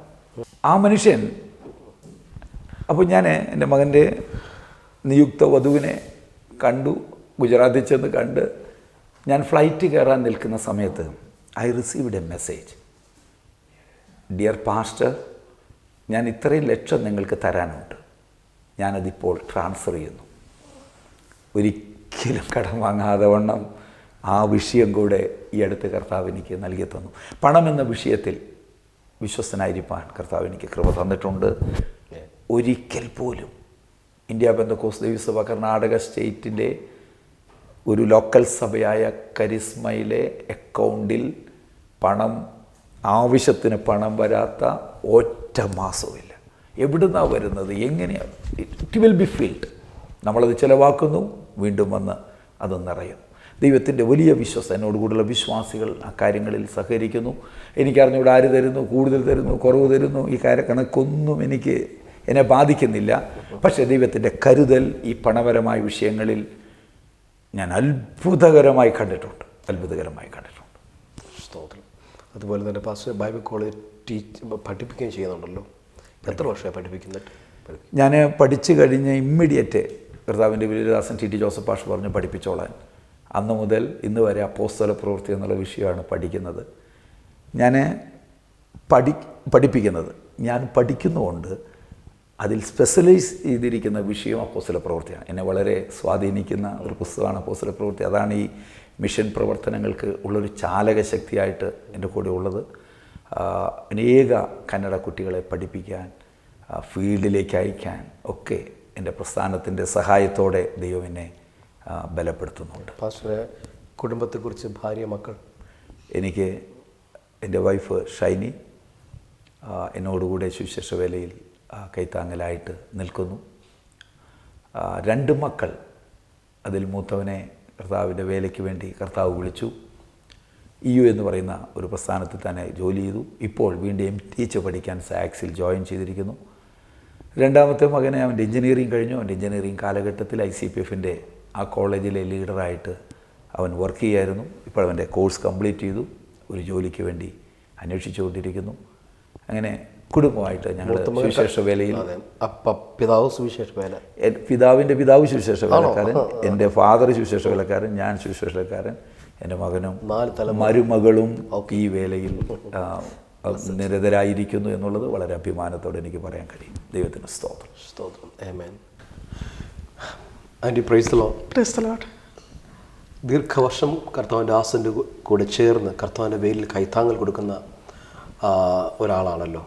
ആ മനുഷ്യൻ, അപ്പോൾ ഞാൻ എൻ്റെ മകൻ്റെ നിയുക്ത വധുവിനെ കണ്ടു, ഗുജറാത്തിൽ ചെന്ന് കണ്ട് ഞാൻ ഫ്ലൈറ്റ് കയറാൻ നിൽക്കുന്ന സമയത്ത് I received A message, dear pastor, ഞാൻ ഇത്രയും ലക്ഷം നിങ്ങൾക്ക് തരാനുണ്ട്, ഞാനതിപ്പോൾ ട്രാൻസ്ഫർ ചെയ്യുന്നു. ഒരിക്കലും കടം വാങ്ങാതെ വണ്ണം ആ വിഷയം കൂടെ ഈ അടുത്ത് കർത്താവ് എനിക്ക് നൽകി തന്നു. പണമെന്ന വിഷയത്തിൽ വിശ്വസ്തനായിരിക്കാൻ കർത്താവ് എനിക്ക് കൃപ തന്നിട്ടുണ്ട്. ഒരിക്കൽ പോലും ഇന്ത്യ പെന്തക്കോസ്ത് ദൈവസഭ കർണാടക സ്റ്റേറ്റിൻ്റെ ഒരു ലോക്കൽ സഭയായ കരിസ്മയിലെ അക്കൗണ്ടിൽ പണം, ആവശ്യത്തിന് പണം വരാത്ത ഒറ്റ മാസവുമില്ല. എവിടുന്നാണ് വരുന്നത്, എങ്ങനെയാണ്? It will be field. നമ്മളത് ചിലവാക്കുന്നു, വീണ്ടും വന്ന് അത് നിറയുന്നു. ദൈവത്തിൻ്റെ വലിയ വിശ്വാസം, എന്നോടുകൂടുള്ള വിശ്വാസികൾ ആ കാര്യങ്ങളിൽ സഹകരിക്കുന്നു. എനിക്കറിഞ്ഞൂടെ ആര് തരുന്നു, കൂടുതൽ തരുന്നു, കുറവ് തരുന്നു, ഈ കണക്കൊന്നും എന്നെ ബാധിക്കുന്നില്ല. പക്ഷേ ദൈവത്തിൻ്റെ കരുതൽ ഈ പണപരമായ വിഷയങ്ങളിൽ ഞാൻ അത്ഭുതകരമായി കണ്ടിട്ടുണ്ട്. സ്തോത്രം. അതുപോലെ തന്നെ പാസ്റ്റർ ബൈബിൾ കോളേജ് പഠിപ്പിക്കുകയും ചെയ്യുന്നുണ്ടല്ലോ. എത്ര വർഷമായി പഠിപ്പിക്കുന്നുണ്ട്? ഞാൻ പഠിച്ചു കഴിഞ്ഞ് ഇമ്മീഡിയറ്റ് കർത്താവിൻ്റെ വില്യദാസൻ ടി ജോസഫ് പാഷ പറഞ്ഞ് പഠിപ്പിച്ചോളാൻ. അന്ന് മുതൽ ഇന്ന് വരെ അപ്പോസ്തല പ്രവൃത്തി എന്നുള്ള വിഷയമാണ് പഠിക്കുന്നത്. ഞാൻ പഠിപ്പിക്കുന്നത്, ഞാൻ പഠിക്കുന്നുകൊണ്ട് അതിൽ സ്പെഷ്യലൈസ് ചെയ്തിരിക്കുന്ന വിഷയം അപ്പോസ്തല പ്രവൃത്തിയാണ്. എന്നെ വളരെ സ്വാധീനിക്കുന്ന ഒരു പുസ്തകമാണ് അപ്പോസ്തല പ്രവൃത്തി. അതാണ് ഈ മിഷൻ പ്രവർത്തനങ്ങൾക്ക് ഉള്ളൊരു ചാലകശക്തിയായിട്ട് എൻ്റെ കൂടെ ഉള്ളത്. അനേക കന്നഡ കുട്ടികളെ പഠിപ്പിക്കാൻ, ഫീൽഡിലേക്ക് അയക്കാൻ ഒക്കെ എൻ്റെ പ്രസ്ഥാനത്തിൻ്റെ സഹായത്തോടെ ദൈവം എന്നെ ബലപ്പെടുത്തുന്നുണ്ട്. പാസ്റ്ററെ, കുടുംബത്തെക്കുറിച്ച്, ഭാര്യ, മക്കൾ? എനിക്ക് എൻ്റെ വൈഫ് ഷൈനി എന്നോടുകൂടെ സുവിശേഷ വേലയിൽ കൈത്താങ്ങലായിട്ട് നിൽക്കുന്നു. 2 മക്കൾ. അതിൽ മൂത്തവനെ കർത്താവിൻ്റെ വേലയ്ക്ക് വേണ്ടി കർത്താവ് വിളിച്ചു. EU എന്ന് പറയുന്ന ഒരു പ്രസ്ഥാനത്തിൽ തന്നെ ജോലി ചെയ്തു. ഇപ്പോൾ വീണ്ടും MTH പഠിക്കാൻ സാക്സിൽ ജോയിൻ ചെയ്തിരിക്കുന്നു. രണ്ടാമത്തെ മകനെ അവൻ്റെ എഞ്ചിനീയറിംഗ് കഴിഞ്ഞു. അവൻ്റെ എഞ്ചിനീയറിംഗ് കാലഘട്ടത്തിൽ ICPFൻ്റെ ആ കോളേജിലെ ലീഡറായിട്ട് അവൻ വർക്ക് ചെയ്യായിരുന്നു. ഇപ്പോൾ അവൻ്റെ കോഴ്സ് കംപ്ലീറ്റ് ചെയ്തു. ഒരു ജോലിക്ക് വേണ്ടി അന്വേഷിച്ചുകൊണ്ടിരിക്കുന്നു. അങ്ങനെ കുടുംബമായിട്ട് ഞങ്ങൾ സുവിശേഷ വേലയിൽ. പിതാവ് സുവിശേഷ വേല, പിതാവിൻ്റെ പിതാവ് സുവിശേഷ വേലക്കാരൻ, എൻ്റെ ഫാദർ സുവിശേഷ വേലക്കാരൻ, ഞാൻ സുവിശേഷക്കാരൻ, എൻ്റെ മകനും മരുമകളും ഈ വേലയിൽ നിരതരായിരിക്കുന്നു എന്നുള്ളത് വളരെ അഭിമാനത്തോടെ എനിക്ക് പറയാൻ കഴിയും. ദൈവത്തിന് സ്തോത്രം. സ്തോത്രം. ആമേൻ. Aunty, praise the lord. Praise the lord. ദീർഘവർഷം കർത്താവിൻ്റെ ദാസൻ്റെ കൂടെ ചേർന്ന് കർത്താവിൻ്റെ വേലിൽ കൈത്താങ്ങൽ കൊടുക്കുന്ന ഒരാളാണല്ലോ.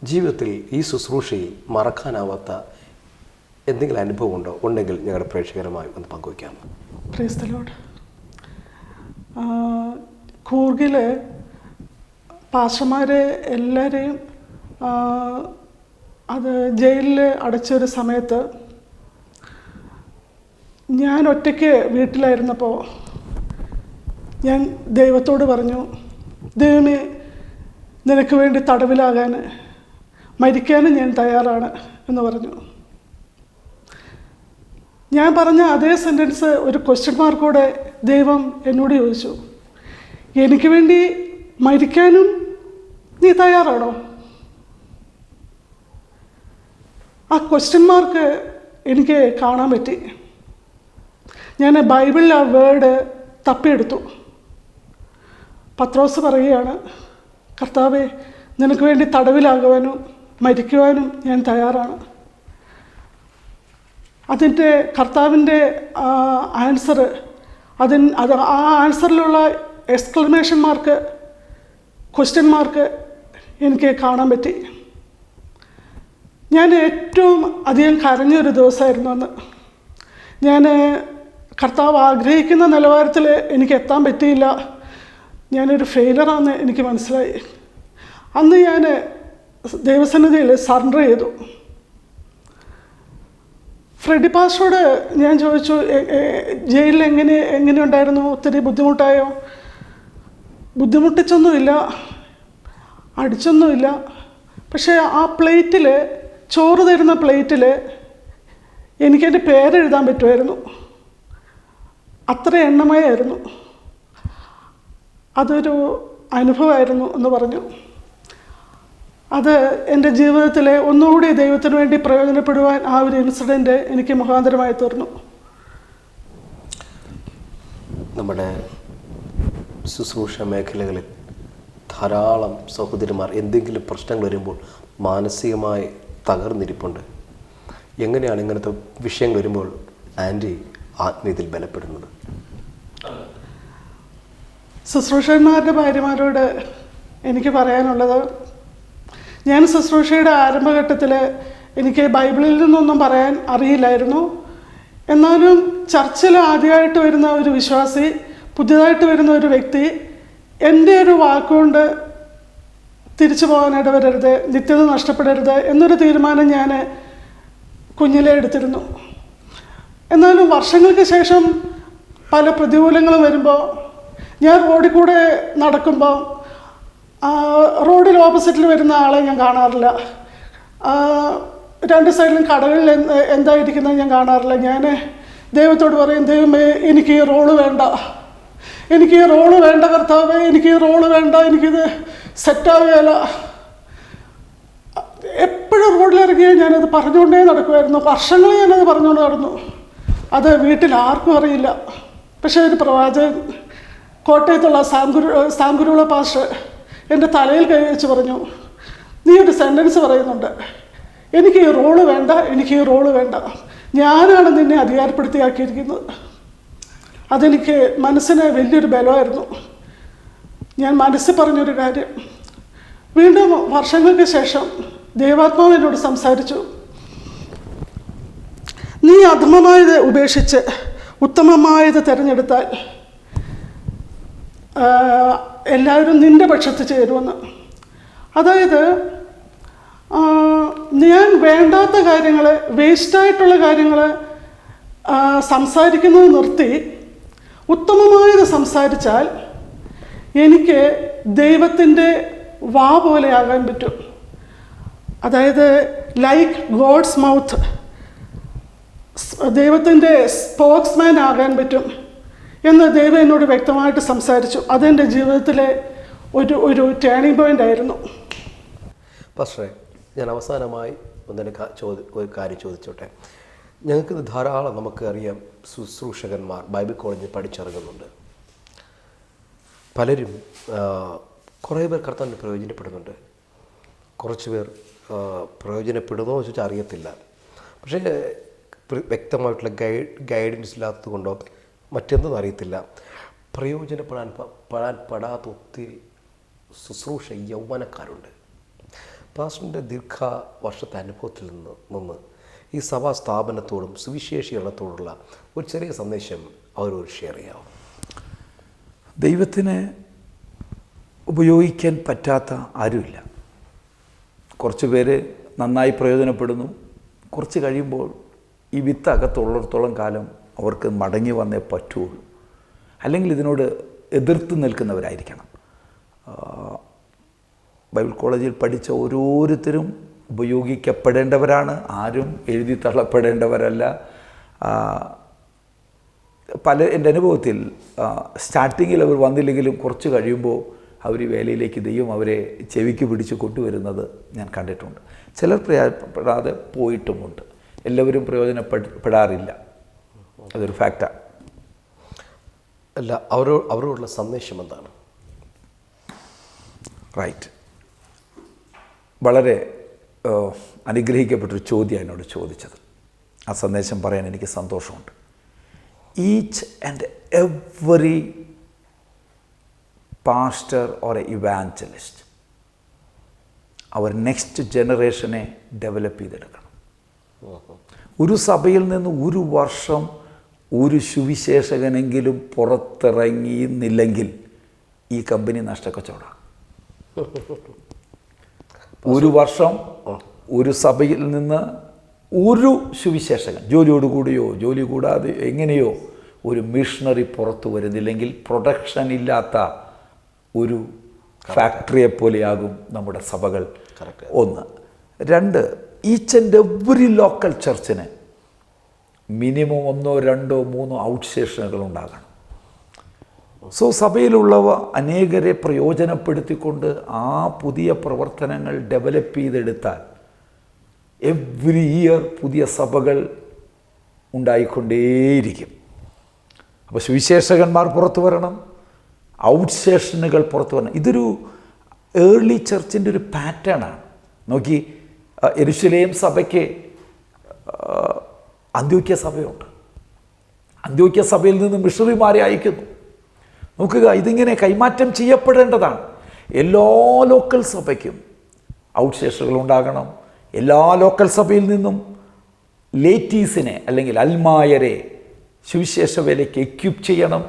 ജീവിതത്തിൽ ഈ ശുശ്രൂഷയിൽ മറക്കാനാവാത്ത എന്തെങ്കിലും അനുഭവം ഉണ്ടെങ്കിൽ ഞങ്ങളുടെ പ്രേക്ഷകരുമായി ഒന്ന് പങ്കുവയ്ക്കാം. Praise the lord. കൂർഗിൽ പാസ്റ്റർമാരെ എല്ലാവരെയും അത് ജയിലിൽ അടച്ചൊരു സമയത്ത് ഞാൻ ഒറ്റയ്ക്ക് വീട്ടിലായിരുന്നപ്പോൾ ഞാൻ ദൈവത്തോട് പറഞ്ഞു, ദൈവമേ, നിനക്ക് വേണ്ടി തടവിലാകാൻ, മരിക്കാനും ഞാൻ തയ്യാറാണ് എന്ന് പറഞ്ഞു. ഞാൻ പറഞ്ഞ അതേ സെൻറ്റൻസ് ഒരു ക്വസ്റ്റ്യൻ മാർക്കോടെ ദൈവം എന്നോട് ചോദിച്ചു, എനിക്ക് വേണ്ടി മരിക്കാനും നീ തയ്യാറാണോ? ആ ക്വസ്റ്റ്യൻ മാർക്ക് എനിക്ക് കാണാൻ പറ്റി. ഞാൻ ബൈബിളിൽ ആ വേർഡ് തപ്പിയെടുത്തു. പത്രോസ് പറയുകയാണ്, കർത്താവേ, നിനക്ക് വേണ്ടി തടവിലാകുവാനും മരിക്കുവാനും ഞാൻ തയ്യാറാണ്. അതിൻ്റെ കർത്താവിൻ്റെ ആൻസർ, ആ ആൻസറിലുള്ള എക്സ്ക്ലമേഷൻ മാർക്ക്, ക്വസ്റ്റ്യൻ മാർക്ക് എനിക്ക് കാണാൻ പറ്റി. ഞാൻ ഏറ്റവും അധികം കരഞ്ഞൊരു ദിവസമായിരുന്നു അന്ന്. ഞാൻ കർത്താവ് ആഗ്രഹിക്കുന്ന നിലവാരത്തിൽ എനിക്ക് എത്താൻ പറ്റിയില്ല, ഞാനൊരു ഫെയിലറാണെന്ന് എനിക്ക് മനസ്സിലായി. അന്ന് ഞാൻ ദൈവസന്നിധിയിൽ സറണ്ടർ ചെയ്തു. ഫ്രെഡി പാസ്റ്ററോട് ഞാൻ ചോദിച്ചു, ജയിലിൽ എങ്ങനെയുണ്ടായിരുന്നു? ഒത്തിരി ബുദ്ധിമുട്ടായോ? ബുദ്ധിമുട്ടിച്ചൊന്നുമില്ല, അടിച്ചൊന്നുമില്ല. പക്ഷേ ആ പ്ലേറ്റിൽ, ചോറ് തരുന്ന പ്ലേറ്റിൽ എനിക്കെൻ്റെ പേരെഴുതാൻ പറ്റുമായിരുന്നു. അത്ര എണ്ണമയായിരുന്നു. അതൊരു അനുഭവമായിരുന്നു എന്ന് പറഞ്ഞു. അത് എൻ്റെ ജീവിതത്തിലെ ഒന്നുകൂടി ദൈവത്തിന് വേണ്ടി പ്രയോജനപ്പെടുവാൻ ആ ഒരു ഇൻസിഡൻറ്റ് എനിക്ക് മുഖാന്തരമായി തീർന്നു. നമ്മുടെ ശുശ്രൂഷ മേഖലകളിൽ ധാരാളം സഹോദരിമാർ എന്തെങ്കിലും പ്രശ്നങ്ങൾ വരുമ്പോൾ മാനസികമായി തകർന്നിരിപ്പുണ്ട്. എങ്ങനെയാണ് ഇങ്ങനത്തെ വിഷയങ്ങൾ വരുമ്പോൾ ആൻറ്റി ആത്മീയത്തിൽ ബലപ്പെടുന്നത്? ശുശ്രൂഷന്മാരുടെ ഭാര്യമാരോട് എനിക്ക് പറയാനുള്ളത്, ഞാൻ ശുശ്രൂഷയുടെ ആരംഭഘട്ടത്തിൽ എനിക്ക് ബൈബിളിൽ നിന്നൊന്നും പറയാൻ അറിയില്ലായിരുന്നു. എന്നാലും ചർച്ചിൽ ആദ്യമായിട്ട് വരുന്ന ഒരു വിശ്വാസി, പുതിയതായിട്ട് വരുന്ന ഒരു വ്യക്തി എൻ്റെ ഒരു വാക്കുകൊണ്ട് തിരിച്ചു പോകാനിട വരരുത്, നിത്യത നഷ്ടപ്പെടരുത് എന്നൊരു തീരുമാനം ഞാൻ കുഞ്ഞിലേ എടുത്തിരുന്നു. എന്നാലും വർഷങ്ങൾക്ക് ശേഷം പല പ്രതികൂലങ്ങളും വരുമ്പോൾ ഞാൻ റോഡിൽ കൂടെ നടക്കുമ്പോൾ റോഡിൽ ഓപ്പോസിറ്റിൽ വരുന്ന ആളെ ഞാൻ കാണാറില്ല. രണ്ട് സൈഡിലും കടകളിൽ എന്തായിരിക്കുന്നത് ഞാൻ കാണാറില്ല. ഞാൻ ദൈവത്തോട് പറയും, ദൈവമേ, എനിക്ക് ഈ റോള് വേണ്ട, എനിക്ക് ഈ റോള് വേണ്ട കർത്താവേ, എനിക്ക് ഈ റോള് വേണ്ട, എനിക്കിത് സെറ്റാവുകയില്ല. എപ്പോഴും റോഡിലിറങ്ങിയാൽ ഞാനത് പറഞ്ഞുകൊണ്ടേ നടക്കുമായിരുന്നു. വർഷങ്ങൾ ഞാനത് പറഞ്ഞുകൊണ്ട് നടന്നു. അത് വീട്ടിൽ ആർക്കും അറിയില്ല. പക്ഷേ ഒരു പ്രവാചകൻ, കോട്ടയത്തുള്ള സാംഗുരുള പാസ്റ്റർ എൻ്റെ തലയിൽ കൈ വെച്ച് പറഞ്ഞു, നീ ഒരു സെൻറ്റൻസ് പറയുന്നുണ്ട്, എനിക്ക് ഈ റോള് വേണ്ട, എനിക്ക് ഈ റോള് വേണ്ട, ഞാനാണ് നിന്നെ അധികാരപ്പെടുത്തിയാക്കിയിരിക്കുന്നത്. അതെനിക്ക് മനസ്സിന് വലിയൊരു ബലമായിരുന്നു. ഞാൻ മനസ്സിൽ പറഞ്ഞൊരു കാര്യം. വീണ്ടും വർഷങ്ങൾക്ക് ശേഷം ദൈവാത്മാവ് എന്നോട് സംസാരിച്ചു, നീ അധമമായത് ഉപേക്ഷിച്ച് ഉത്തമമായത് തിരഞ്ഞെടുത്താൽ എല്ലാവരും നിൻ്റെ പക്ഷത്ത് ചേരുമെന്ന്. അതായത് ഞാൻ വേണ്ടാത്ത കാര്യങ്ങൾ, വേസ്റ്റായിട്ടുള്ള കാര്യങ്ങൾ സംസാരിക്കുന്നത് നിർത്തി ഉത്തമമായത് സംസാരിച്ചാൽ എനിക്ക് ദൈവത്തിൻ്റെ വാ പോലെ ആകാൻ പറ്റും. അതായത് ലൈക്ക് ഗോഡ്സ് മൗത്ത്, ദൈവത്തിൻ്റെ സ്പോക്സ്മാൻ ആകാൻ പറ്റും എന്ന് ദൈവം എന്നോട് വ്യക്തമായിട്ട് സംസാരിച്ചു. അതെൻ്റെ ജീവിതത്തിലെ ഒരു ടേണിംഗ് പോയിൻ്റ് ആയിരുന്നു. പാസ്റ്ററെ, ഞാൻ അവസാനമായി ഒരു കാര്യം ചോദിച്ചോട്ടെ. ഞങ്ങൾക്ക് ധാരാളം, നമുക്കറിയാം, ശുശ്രൂഷകന്മാർ ബൈബിൾ കോളേജിൽ പഠിച്ചിറങ്ങുന്നുണ്ട്. പലരും കുറേ പേർ കർത്താവിന് പ്രയോജനപ്പെടുന്നുണ്ട്. കുറച്ച് പേർ പ്രയോജനപ്പെടുന്നോ എന്ന് ചോദിച്ചാൽ അറിയത്തില്ല. പക്ഷേ വ്യക്തമായിട്ടുള്ള ഗൈഡൻസ് ഇല്ലാത്തത് കൊണ്ടോ മറ്റെന്തെന്ന് അറിയത്തില്ല, പ്രയോജനപ്പെടാത്ത ഒത്തിരി ശുശ്രൂഷ യൗവനക്കാരുണ്ട്. പാസ്റ്ററിൻ്റെ ദീർഘ വർഷത്തെ അനുഭവത്തിൽ നിന്ന് ഈ സഭാ സ്ഥാപനത്തോടും സുവിശേഷീകരണത്തോടുള്ള ഒരു ചെറിയ സന്ദേശം അവരോട് ഷെയർ ചെയ്യാം. ദൈവത്തിന് ഉപയോഗിക്കാൻ പറ്റാത്ത ആരുമില്ല. കുറച്ച് പേര് നന്നായി പ്രയോജനപ്പെടുന്നു. കുറച്ച് കഴിയുമ്പോൾ ഈ വിത്ത് അകത്തുള്ളിടത്തോളം കാലം അവർക്ക് മടങ്ങി വന്നേ പറ്റുള്ളൂ. അല്ലെങ്കിൽ ഇതിനോട് എതിർത്ത് നിൽക്കുന്നവരായിരിക്കണം. ബൈബിൾ കോളേജിൽ പഠിച്ച ഓരോരുത്തരും ഉപയോഗിക്കപ്പെടേണ്ടവരാണ്. ആരും എഴുതി തള്ളപ്പെടേണ്ടവരല്ല. എൻ്റെ അനുഭവത്തിൽ സ്റ്റാർട്ടിങ്ങിൽ അവർ വന്നില്ലെങ്കിലും കുറച്ച് കഴിയുമ്പോൾ അവർ ഈ വേലയിലേക്ക് ദൈവം അവരെ ചെവിക്ക് പിടിച്ച് കൊണ്ടുവരുന്നത് ഞാൻ കണ്ടിട്ടുണ്ട്. ചിലർ പ്രയോജനപ്പെടാതെ പോയിട്ടുമുണ്ട്. എല്ലാവരും പ്രയോജനപ്പെടാറില്ല. അതൊരു ഫാക്റ്റാണ്. അല്ല, അവരോടുള്ള സന്ദേശം എന്താണ്? റൈറ്റ്. വളരെ അനുഗ്രഹിക്കപ്പെട്ടൊരു ചോദ്യം എന്നോട് ചോദിച്ചത്. ആ സന്ദേശം പറയാൻ എനിക്ക് സന്തോഷമുണ്ട്. Each and every pastor or a evangelist അവർ നെക്സ്റ്റ് ജനറേഷനെ ഡെവലപ്പ് ചെയ്തെടുക്കണം. ഒരു സഭയിൽ നിന്ന് ഒരു വർഷം ഒരു സുവിശേഷകനെങ്കിലും പുറത്തിറങ്ങിയില്ലെങ്കിൽ ഈ കമ്പനി നഷ്ടക്കച്ചവടമാണ്. ഒരു വർഷം ഒരു സഭയിൽ നിന്ന് ഒരു സുവിശേഷകൻ ജോലിയോടുകൂടിയോ ജോലി കൂടാതെ എങ്ങനെയോ ഒരു മിഷണറി പുറത്തു വരുന്നില്ലെങ്കിൽ പ്രൊഡക്ഷൻ ഇല്ലാത്ത ഒരു ഫാക്ടറിയെ പോലെയാകും നമ്മുടെ സഭകൾ. ഒന്ന്. രണ്ട്, ഈച്ച് ആൻഡ് എവറി ലോക്കൽ ചർച്ചിന് മിനിമം 1, 2, 3 ഔട്ട് സ്റ്റേഷനുകൾ ഉണ്ടാകണം. സോ സഭയിലുള്ളവ അനേകരെ പ്രയോജനപ്പെടുത്തിക്കൊണ്ട് ആ പുതിയ പ്രവർത്തനങ്ങൾ ഡെവലപ്പ് ചെയ്തെടുത്താൽ എവ്രി ഇയർ പുതിയ സഭകൾ ഉണ്ടായിക്കൊണ്ടേയിരിക്കും. അപ്പോൾ സുവിശേഷകന്മാർ പുറത്തു വരണം, ഔട്ട് സ്റ്റേഷനുകൾ പുറത്തു വരണം. ഇതൊരു ഏർലി ചർച്ചിൻ്റെ ഒരു പാറ്റേണാണ്. നോക്കി, യെരുശലേം സഭയ്ക്ക് അന്ത്യോക്യ സഭയുണ്ട്. അന്ത്യോക്യ സഭയിൽ നിന്ന് മിഷണറിമാരെ അയക്കുന്നു. നോക്കുക, ഇതിങ്ങനെ കൈമാറ്റം ചെയ്യപ്പെടേണ്ടതാണ്. എല്ലാ ലോക്കൽ സഭയ്ക്കും ഔട്ട് സ്റ്റേഷനുകൾ ഉണ്ടാകണം. എല്ലാ ലോക്കൽ സഭയിൽ നിന്നും ലേറ്റീസിനെ അല്ലെങ്കിൽ അൽമായരെ സുവിശേഷ വേലയ്ക്ക് എക്യുപ്പ് ചെയ്യണം.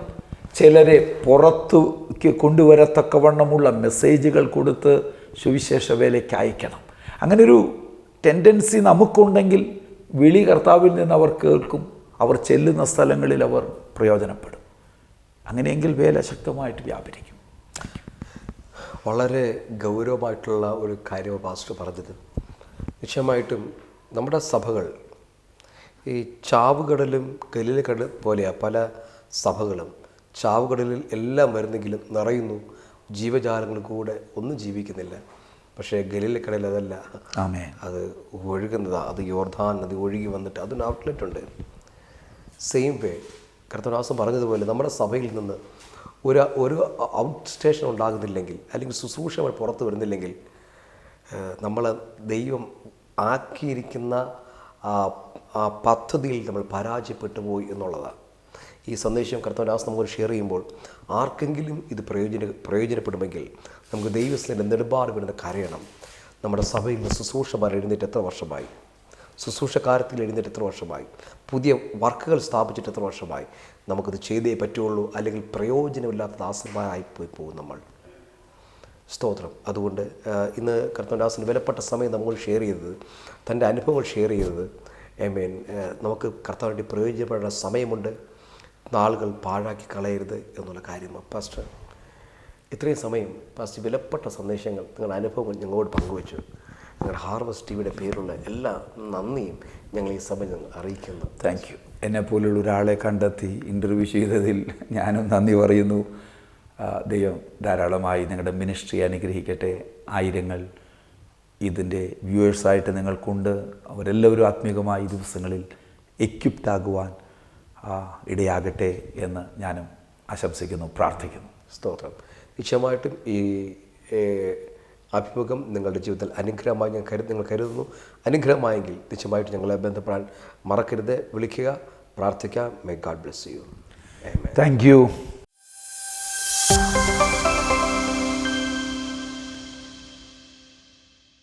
ചിലരെ പുറത്തേക്ക് കൊണ്ടുവരത്തക്കവണ്ണമുള്ള മെസ്സേജുകൾ കൊടുത്ത് സുവിശേഷ വേലയ്ക്ക് അയക്കണം. അങ്ങനൊരു ടെൻഡൻസി നമുക്കുണ്ടെങ്കിൽ വിളി കർത്താവിൽ നിന്ന് അവർ കേൾക്കും, അവർ ചെല്ലുന്ന സ്ഥലങ്ങളിൽ അവർ പ്രയോജനപ്പെടും. അങ്ങനെയെങ്കിൽ വേല ശക്തമായിട്ട് വ്യാപരിക്കും. വളരെ ഗൗരവമായിട്ടുള്ള ഒരു കാര്യം പാസ്റ്റർ പറഞ്ഞത്. നിശ്ചയമായിട്ടും നമ്മുടെ സഭകൾ ഈ ചാവുകടലും ഗലീല കടൽ പോലെയാണ്. പല സഭകളും ചാവുകടലിൽ എല്ലാം വരുന്നെങ്കിലും നിറയുന്നു, ജീവജാലങ്ങൾ കൂടെ ഒന്നും ജീവിക്കുന്നില്ല. പക്ഷേ ഗലീല കടൽ അതല്ല, അത് ഒഴുകുന്നതാണ്. അത് യോർദാൻ നദി ഒഴുകി വന്നിട്ട് അതിന് ഔട്ട്ലെറ്റ് ഉണ്ട്. സെയിം വേ കർത്തദാസൻ പറഞ്ഞതുപോലെ നമ്മുടെ സഭയിൽ നിന്ന് ഒരു ഔട്ട് സ്റ്റേഷൻ ഉണ്ടാകുന്നില്ലെങ്കിൽ, അല്ലെങ്കിൽ ശുശ്രൂഷകൾ പുറത്ത് വരുന്നില്ലെങ്കിൽ, നമ്മൾ ദൈവം ആക്കിയിരിക്കുന്ന ആ പദ്ധതിയിൽ നമ്മൾ പരാജയപ്പെട്ടു പോയി എന്നുള്ളതാണ്. ഈ സന്ദേശം കർത്തദാസൻ നമുക്ക് ഷെയർ ചെയ്യുമ്പോൾ ആർക്കെങ്കിലും ഇത് പ്രയോജനപ്പെടുമെങ്കിൽ നമുക്ക് ദൈവത്തിൻ്റെ നെടുമ്പാട് വരുന്ന കരയണം. നമ്മുടെ സഭയിൽ നിന്ന് ശുശ്രൂഷമാർ എഴുന്നേറ്റ് എത്ര വർഷമായി? ശുശ്രൂഷക്കാരത്തിൽ എഴുന്നേറ്റ് എത്ര വർഷമായി? പുതിയ വർക്കുകൾ സ്ഥാപിച്ചിട്ട് എത്ര വർഷമായി? നമുക്കത് ചെയ്തേ പറ്റുള്ളൂ, അല്ലെങ്കിൽ പ്രയോജനമില്ലാത്ത ദാസന്മാരായിപ്പോയി പോകും നമ്മൾ. സ്തോത്രം. അതുകൊണ്ട് ഇന്ന് കർത്തദാസന് വിലപ്പെട്ട സമയം നമ്മൾ ഷെയർ ചെയ്തത്, തൻ്റെ അനുഭവങ്ങൾ ഷെയർ ചെയ്തത്, നമുക്ക് കർത്താവിൻ്റെ പ്രയോജനപ്പെടേണ്ട സമയമുണ്ട്. നാളുകൾ പാഴാക്കി കളയരുത് എന്നുള്ള കാര്യമാണ്. പാസ്റ്റർ ഇത്രയും സമയം പാസ്റ്റർ വിലപ്പെട്ട സന്ദേശങ്ങൾ, നിങ്ങളുടെ അനുഭവങ്ങൾ ഞങ്ങളോട് പങ്കുവച്ചു. ഞങ്ങളുടെ ഹാർവസ്റ്റ് ടിവിയുടെ പേരുള്ള എല്ലാ നന്ദിയും ഞങ്ങൾ ഈ സഭ അറിയിക്കുന്നു. Thank you. എന്നെപ്പോലുള്ള ഒരാളെ കണ്ടെത്തി ഇൻ്റർവ്യൂ ചെയ്തതിൽ ഞാനും നന്ദി പറയുന്നു. ദൈവം ധാരാളമായി നിങ്ങളുടെ മിനിസ്ട്രി അനുഗ്രഹിക്കട്ടെ. ആയിരങ്ങൾ ഇതിൻ്റെ വ്യൂവേഴ്സായിട്ട് നിങ്ങൾക്കുണ്ട്. അവരെല്ലാവരും ആത്മീകമായി ഈ ദിവസങ്ങളിൽ എക്യുപ്ഡ് ആകുവാൻ ഇടയാകട്ടെ എന്ന് ഞാനും ആശംസിക്കുന്നു, പ്രാർത്ഥിക്കുന്നു. സ്തോത്രം. നിശ്ചയമായിട്ടും ഈ അഭിമുഖം നിങ്ങളുടെ ജീവിതത്തിൽ അനുഗ്രഹമായി നിങ്ങൾ കരുതുന്നു. അനുഗ്രഹമായെങ്കിൽ നിശ്ചയമായിട്ട് ഞങ്ങളെ ബന്ധപ്പെടാൻ മറക്കരുത്. വിളിക്കുക, പ്രാർത്ഥിക്കാം. May God bless you. Thank you.